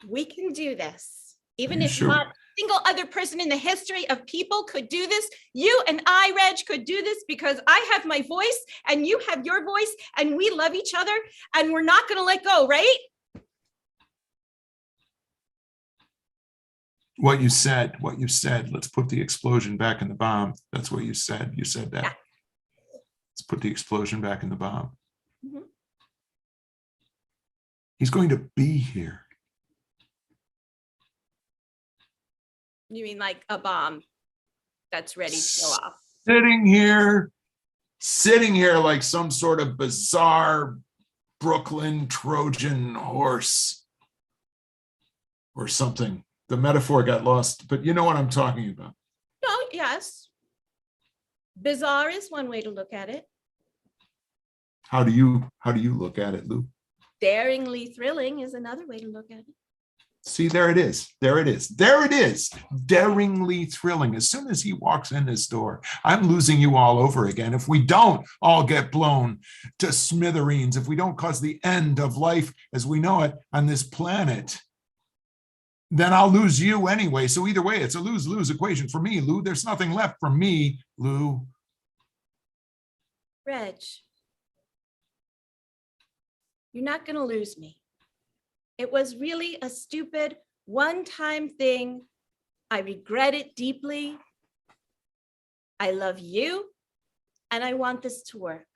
We can do this. Even You if sure? not a single other person in the history of people could do this, you and I, Reg, could do this because I have my voice and you have your voice and we love each other and we're not going to let go, right? What you said, let's put the explosion back in the bomb. That's what you said. You said that. Yeah. Let's put the explosion back in the bomb. Mhm. He's going to be here. You mean like a bomb that's ready to go off? Sitting here like some sort of bizarre Brooklyn Trojan horse or something. The metaphor got lost, but you know what I'm talking about. No, yes. Bizarre is one way to look at it. How do you look at it, Lou? Daringly thrilling is another way to look at it. See, there it is. There it is. There it is. Daringly thrilling. As soon as he walks in this door, I'm losing you all over again. If we don't all get blown to smithereens, if we don't cause the end of life as we know it on this planet, then I'll lose you anyway. So either way, it's a lose-lose equation for me, Lou. There's nothing left for me, Lou. Reg, you're not going to lose me. It was really a stupid one-time thing. I regret it deeply. I love you, and I want this to work.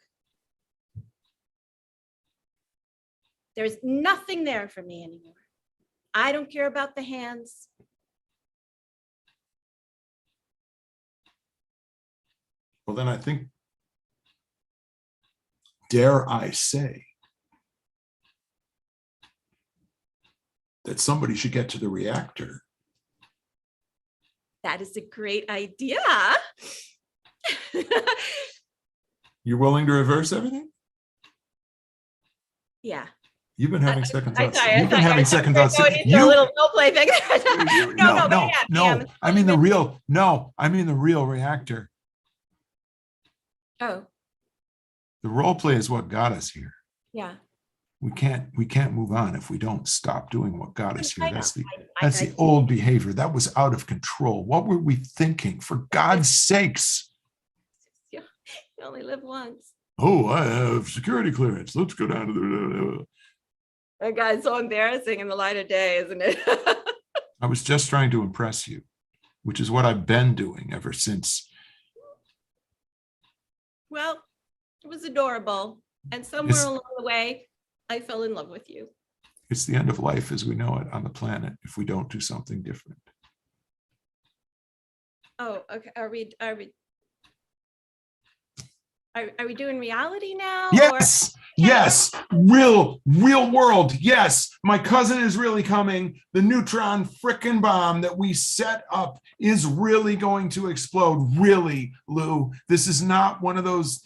There's nothing there for me anymore. I don't care about the hands. Well, then I think, dare I say, that somebody should get to the reactor. That is a great idea. You're willing to reverse everything? Yeah. You've been having second I thoughts. thought- I You've been thought- I having thought second we were thoughts. going into a You, little role play thing. no, but yeah, no. I mean the totally real, no, I mean the real reactor. Oh, The role play is what got us here. yeah. We can't move on if we don't stop doing what got us here. I know. That's the old behavior. That was out of control. What were we thinking? For God's sakes. You only live once. Oh, I have security clearance. Let's go down to the. That guy's so embarrassing in the light of day, isn't it? I was just trying to impress you, which is what I've been doing ever since. Well, it was adorable. And somewhere along the way, I fell in love with you. It's the end of life as we know it on the planet if we don't do something different. Oh, okay. Are we doing reality now? Yes, yes, real world. Yes, my cousin is really coming. The neutron frickin' bomb that we set up is really going to explode. Really, Lou. This is not one of those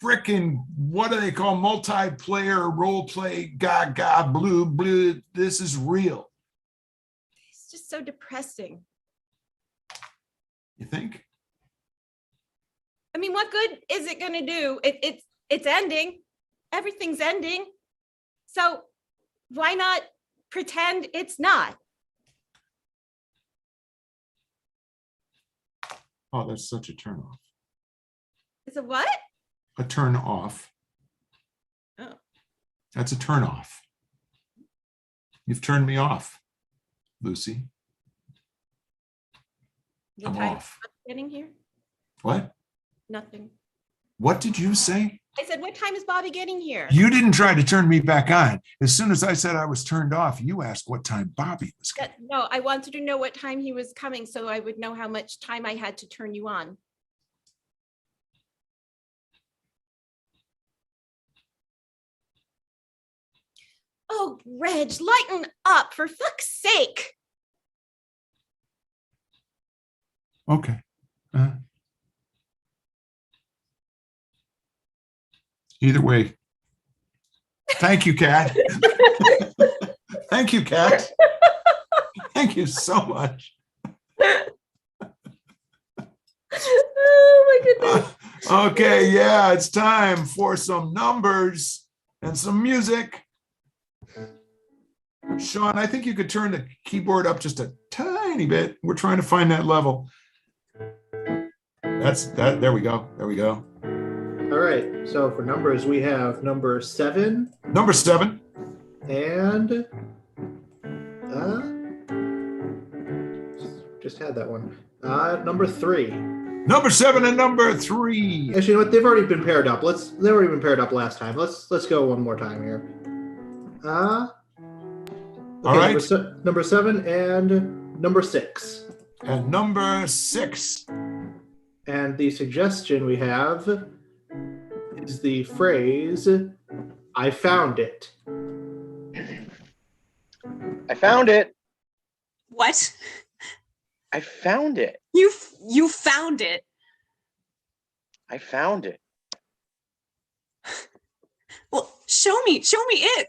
frickin', what do they call, multiplayer role play, gaga, blue. This is real. It's just so depressing. You think? I mean, what good is it going to do? It's ending. Everything's ending. So why not pretend it's not? Oh, that's such a turn off. It's a what? A turn off. Oh. That's a turn off. You've turned me off, Lucy. The I'm time off. getting here? What? Nothing. What did you say? I said, what time is Bobby getting here? You didn't try to turn me back on. As soon as I said I was turned off, you asked what time Bobby was coming. No, I wanted to know what time he was coming so I would know how much time I had to turn you on. Oh, Reg, lighten up for fuck's sake. Okay. Either way. Thank you, Kat. Thank you, Kat. Thank you so much. Oh my goodness. Okay, yeah, it's time for some numbers and some music. Sean, I think you could turn the keyboard up just a tiny bit. We're trying to find that level. That's that. There we go. There we go. All right. So for numbers, we have number 7 Number 7. and just had that one. Number 3. Number 7 and number 3. Actually, you know what? They've already been paired up. They've already been paired up last time. Let's go one more time here. All right. Number 7 and number 6. And number 6. And the suggestion we have is the phrase, I found it. I found it. What? I found it. You found it. I found it. Well, show me it.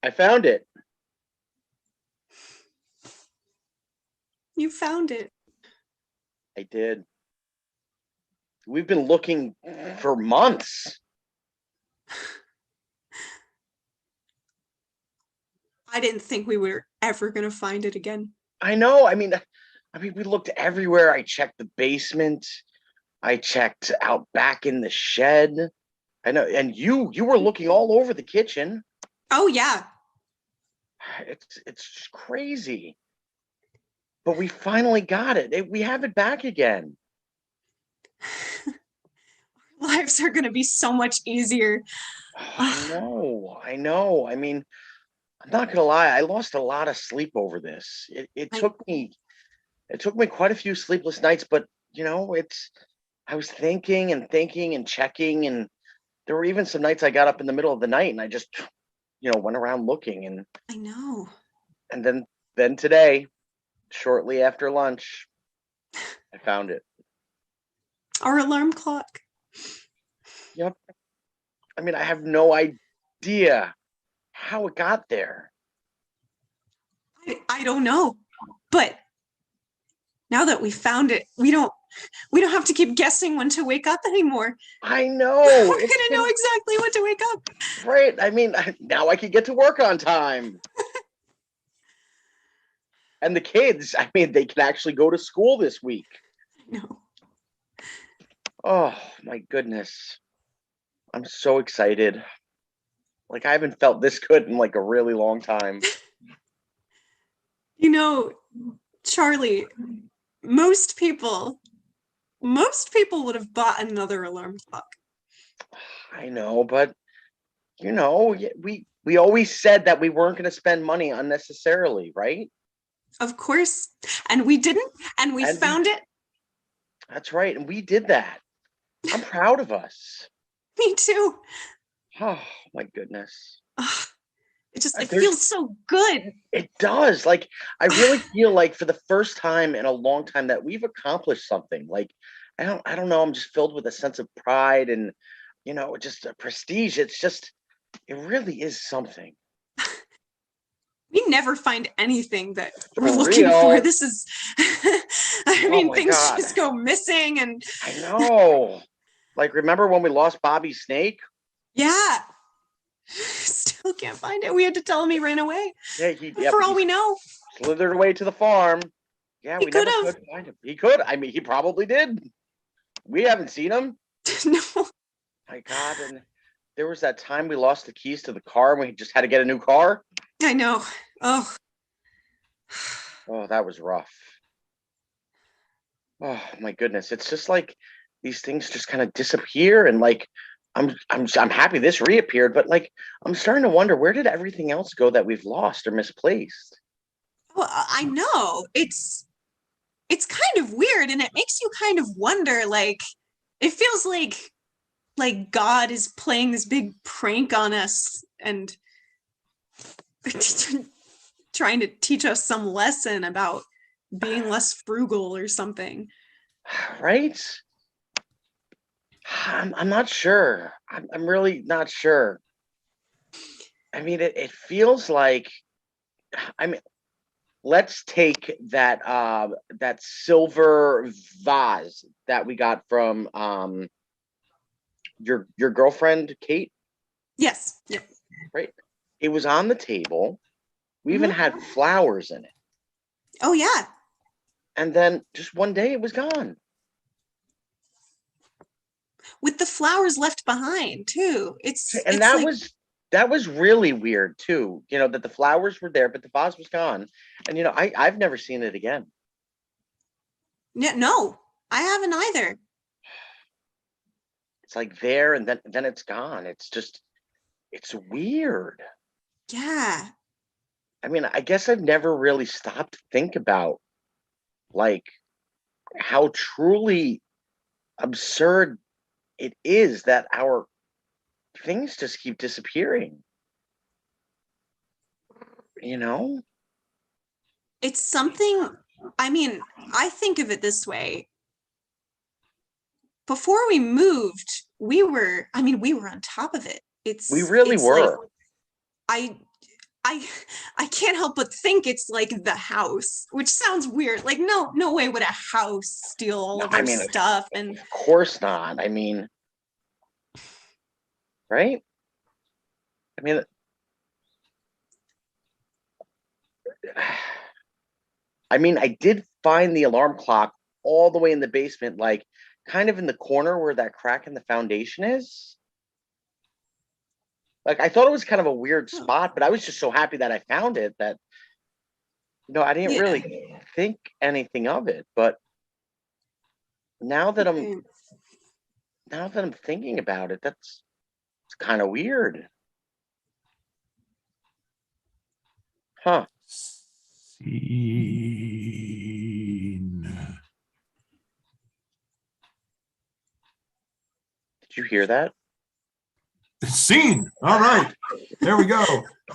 I found it. You found it. I did. We've been looking for months. I didn't think we were ever going to find it again. I know. I mean, we looked everywhere. I checked the basement. I checked out back in the shed. I know. And you were looking all over the kitchen. Oh, yeah. It's just crazy. But we finally got it. We have it back again. Lives are going to be so much easier. I know. I mean, I'm not gonna lie. I lost a lot of sleep over this. It took me quite a few sleepless nights, but I was thinking and checking, and there were even some nights I got up in the middle of the night and I just, went around looking, and I know. And then today, shortly after lunch, I found it. Our alarm clock. Yep. I mean, I have no idea how it got there. I don't know, but now that we found it, we don't have to keep guessing when to wake up anymore. I know. We're It's gonna know exactly when to wake up. right. I mean, now I can get to work on time. And the kids, I mean, they can actually go to school this week. No. Oh my goodness. I'm so excited. Like I haven't felt this good in like a really long time. You know, Charlie, most people would have bought another alarm clock. I know, but you know, we always said that we weren't going to spend money unnecessarily, right? Of course. And we didn't, and we And found it. That's right. And we did that. I'm proud of us. Me too. Oh my goodness. Ugh, it There's- feels so good. It does. Like I really feel like for the first time in a long time that we've accomplished something. Like I don't know, I'm just filled with a sense of pride and you know, just a prestige. It's just it really is something. We never find anything that we're For looking real. for. This is I mean, my things God. just go missing and I know. Like remember when we lost Bobby's snake? yeah. Still can't find it. We had to tell him he ran away. Yeah, For all we know. slithered away to the farm. Yeah, He we never could've. could find him. He could. I mean, he probably did. We haven't seen him. No. My God, and there was that time we lost the keys to the car and we just had to get a new car. I know. Oh. Oh, that was rough. Oh my goodness. It's just like these things just kind of disappear and like I'm happy this reappeared, but like I'm starting to wonder where did everything else go that we've lost or misplaced? Well, I know. It's kind of weird and it makes you kind of wonder, like it feels like God is playing this big prank on us and trying to teach us some lesson about being less frugal or something. Right? I'm not sure. I'm really not sure. I mean, it feels like, I mean, let's take that that silver vase that we got from your girlfriend Kate, Yes. Yep. right? It was on the table. We even had flowers in it. Oh yeah. And then just one day it was gone. With the flowers left behind too. And that was really weird too. You know, that the flowers were there, but the vase was gone. And you know, I've never seen it again. No, I haven't either. It's like there and then it's gone. It's just it's weird. Yeah. I mean, I guess I've never really stopped to think about like how truly absurd it is that our things just keep disappearing. You know? It's something, I mean, I think of it this way. Before we moved, we were on top of it. We really it's were. Like, I can't help but think it's like the house, which sounds weird. Like no way would a house steal all of our stuff. And of course not. I mean, right? I mean, I did find the alarm clock all the way in the basement, like kind of in the corner where that crack in the foundation is. Like I thought it was kind of a weird spot, but I was just so happy that I found it that you know I didn't really think anything of it. But now that I'm thinking about it, it's kind of weird. Huh. Scene. Did you hear that? Scene. All right. There we go.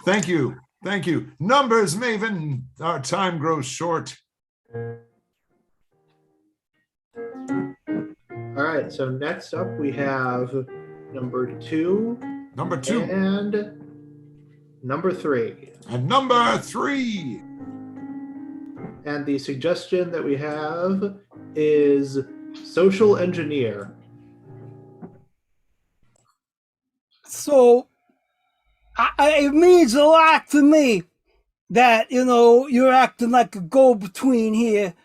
Thank you. Thank you. Numbers, Maven. Our time grows short. All right. right, so next up we have number 2 Number 2 and number 3. and number 3. And the suggestion that we have is social engineer. So it means a lot to me that, you're acting like a go-between here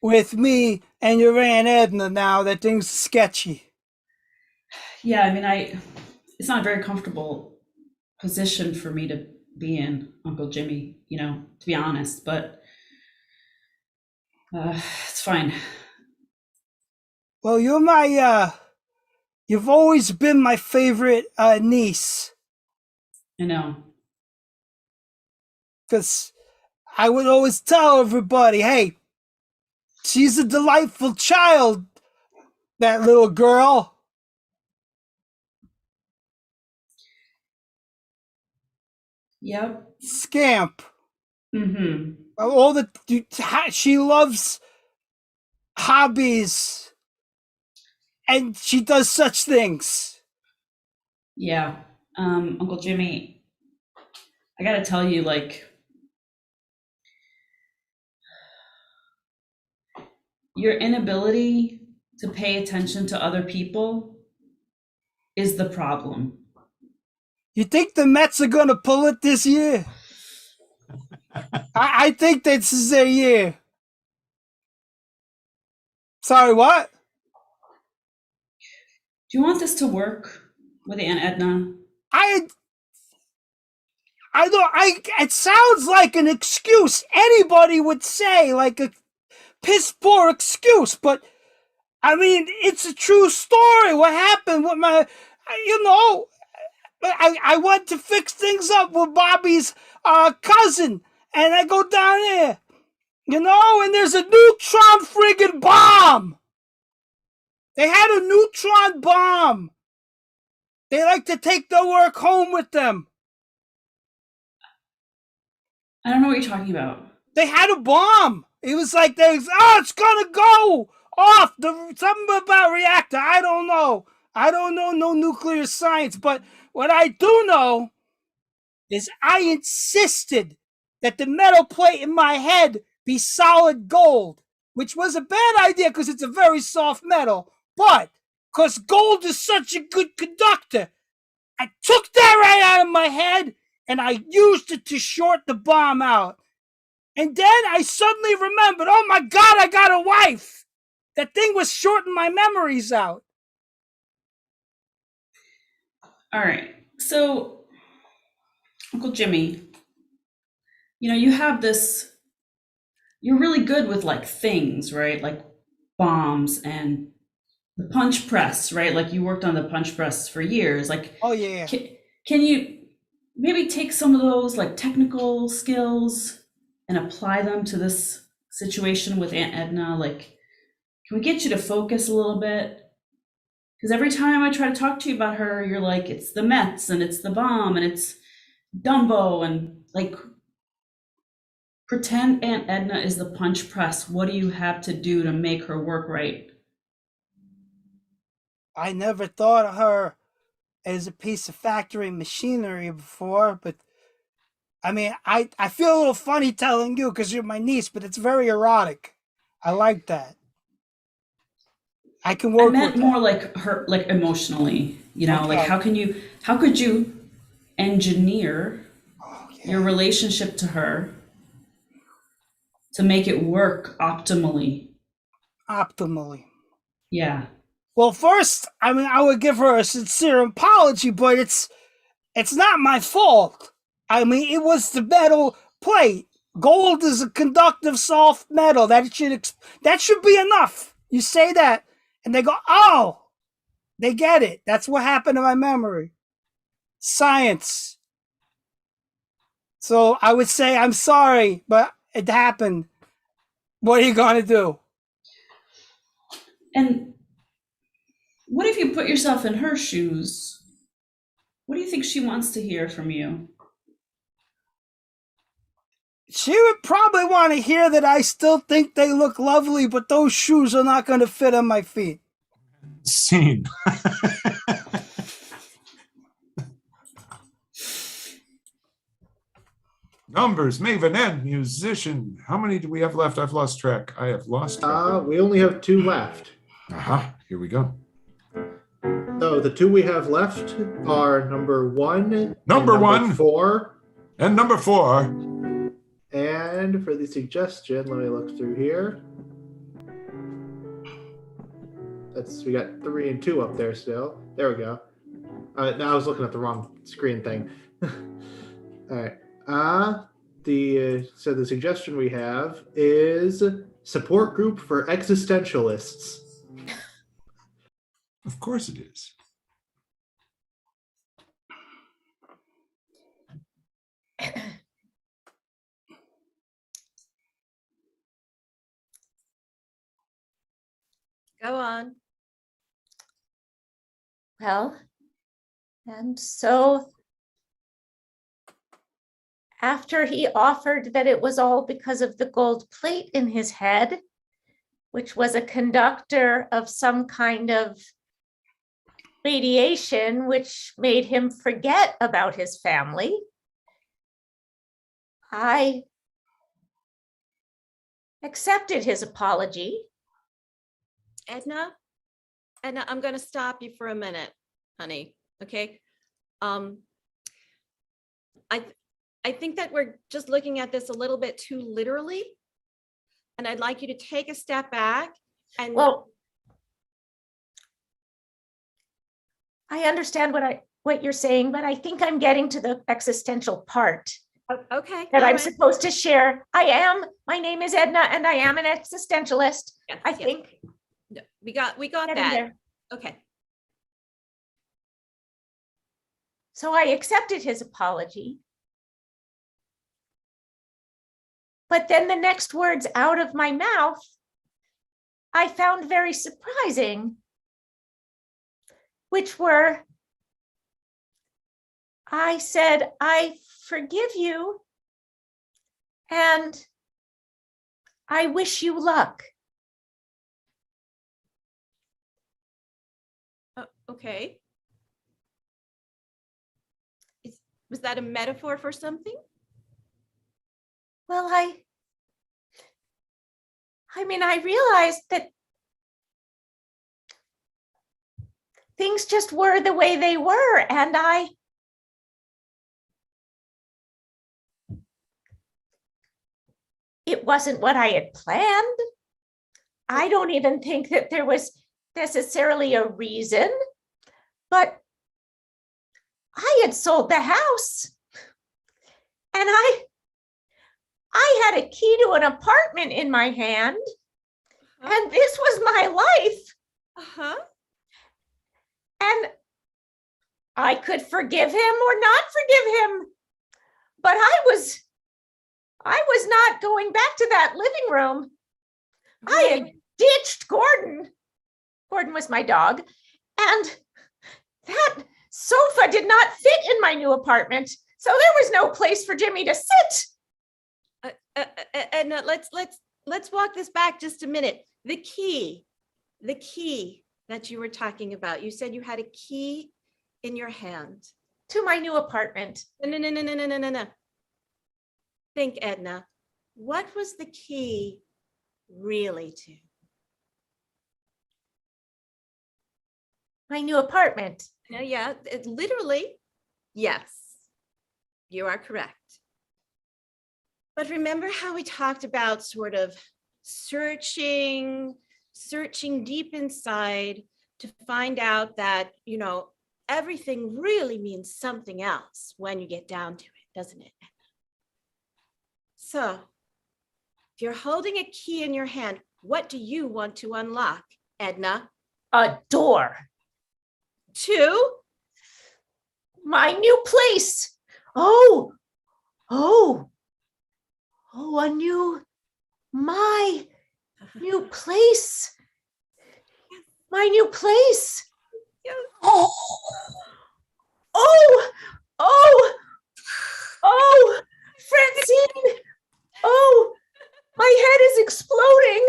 with me and your Aunt Edna now that things are sketchy. Yeah, I mean, it's not a very comfortable position for me to be in, Uncle Jimmy, to be honest, but it's fine. Well, you've always been my favorite niece, I know. because I would always tell everybody, hey, she's a delightful child, that little girl. Yep. Scamp. Mm-hmm. She loves hobbies, and she does such things. Yeah. Uncle Jimmy, I gotta tell you, your inability to pay attention to other people is the problem. You think the Mets are gonna pull it this year? I think this is their year. Sorry, what? Do you want this to work with Aunt Edna? It sounds like an excuse anybody would say, like a piss poor excuse, but I mean, it's a true story. What happened with I went to fix things up with Bobby's cousin, and I go down there, and there's a neutron friggin' bomb. They had a neutron bomb. They like to take their work home with them. I don't know what you're talking about. They had a bomb. It was like it's gonna go off. Something about reactor. I don't know. I don't know no nuclear science, but what I do know is I insisted that the metal plate in my head be solid gold, which was a bad idea because it's a very soft metal, but because gold is such a good conductor, I took that right out of my head and I used it to short the bomb out. And then I suddenly remembered, oh my God, I got a wife. That thing was shorting my memories out. All right. So, Uncle Jimmy, you have this, you're really good with things, right? Like bombs and the punch press, right? Like you worked on the punch press for years. Oh yeah. Can you maybe take some of those technical skills and apply them to this situation with Aunt Edna? Can we get you to focus a little bit? Because every time I try to talk to you about her, you're like, it's the Mets and it's the bomb and it's Dumbo and pretend Aunt Edna is the punch press. What do you have to do to make her work right? I never thought of her as a piece of factory machinery before, but I mean, I feel a little funny telling you because you're my niece, but it's very erotic. I like that. I can work. I meant with more her, emotionally. Okay. How could you engineer your relationship to her to make it work optimally? Optimally. Yeah. Well, first, I mean, I would give her a sincere apology, but it's not my fault. I mean, it was the metal plate. Gold is a conductive soft metal. That should be enough. You say that, and they go, oh, they get it. That's what happened to my memory. Science. So I would say, I'm sorry, but it happened. What are you going to do? And what if you put yourself in her shoes? What do you think she wants to hear from you? She would probably want to hear that I still think they look lovely, but those shoes are not going to fit on my feet. Scene. Numbers, maven, and musician. How many do we have left? I've lost track. I have lost track. We only have 2 left. Aha, here we go. So the 2 we have left are number 1 and Number 1. 4. And number 4. And for the suggestion, let me look through here. We got 3 and 2 up there still. There we go. Now I was looking at the wrong screen thing. All right. So the suggestion we have is support group for existentialists. Of course it is. Go on. Well, and so after he offered that it was all because of the gold plate in his head, which was a conductor of some kind of radiation, which made him forget about his family, I accepted his apology. Edna, I'm going to stop you for a minute, honey. Okay. I think that we're just looking at this a little bit too literally, and I'd like you to take a step back and. Well, I understand what you're saying, but I think I'm getting to the existential part Okay. that all I'm right. supposed to share. My name is Edna, and I am an existentialist. Yes, I yes. think. No, we got Getting that. there. Okay. So I accepted his apology. But then the next words out of my mouth, I found very surprising, which were, I said, I forgive you and I wish you luck. Okay. Was that a metaphor for something? Well, I mean, I realized that things just were the way they were, and it wasn't what I had planned. I don't even think that there was necessarily a reason, but I had sold the house, and I had a key to an apartment in my hand, and this was my life. Uh-huh. And I could forgive him or not forgive him, but I was not going back to that living room. I had ditched Gordon. Gordon was my dog, and that sofa did not fit in my new apartment, so there was no place for Jimmy to sit. And let's walk this back just a minute. The key that you were talking about. You said you had a key in your hand To my new apartment. No. Think, Edna. What was the key really to? My new apartment. No, yeah, literally, yes, you are correct. But remember how we talked about sort of searching deep inside to find out that, everything really means something else when you get down to it, doesn't it? So, if you're holding a key in your hand, what do you want to unlock, Edna? A door. To? My new place. My new place. My new place. Yes. Oh, Francine. Oh, my head is exploding.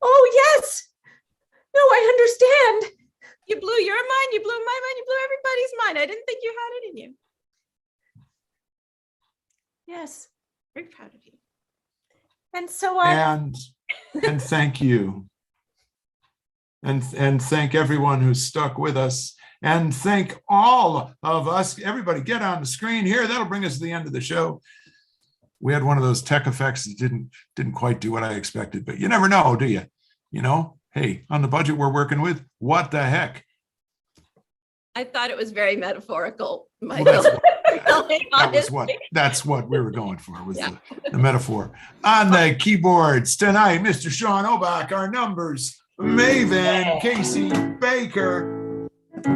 Oh, yes. You blew my mind. You blew everybody's mind. I didn't think you had it in you. Yes, very proud of you. And so on. And thank you. And thank everyone who's stuck with us. And thank all of us. Everybody get on the screen here. That'll bring us to the end of the show. We had one of those tech effects that didn't quite do what I expected, but you never know, do you? You know, hey, on the budget we're working with, what the heck? I thought it was very metaphorical, Well, Michael. that's what we were going for, was Yeah. the metaphor. On the keyboards tonight, Mr. Sean Obach, our numbers, Maven, Casey Baker,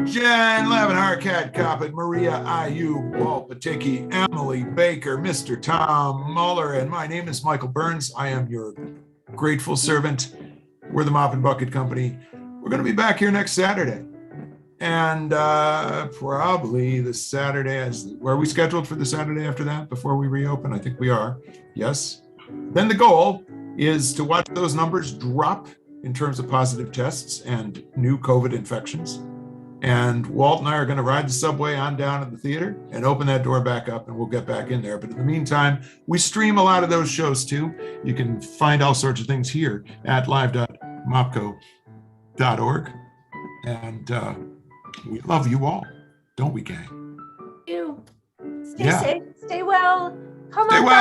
Jen Levenhart, Kat Coppett, Maria Ayub, Walt Patiki, Emily Baker, Mr. Tom Muller, and my name is Michael Burns. I am your grateful servant. We're the Mop and Bucket Company. We're going to be back here next Saturday. And probably the Saturday, are we scheduled for the Saturday after that before we reopen? I think we are. Yes. Then the goal is to watch those numbers drop in terms of positive tests and new COVID infections. And Walt and I are going to ride the subway on down to the theater and open that door back up, and we'll get back in there. But in the meantime, we stream a lot of those shows too. You can find all sorts of things here at live.mopco.org. And we love you all, don't we, gang? You stay Yeah. safe, stay well. Come Stay on well.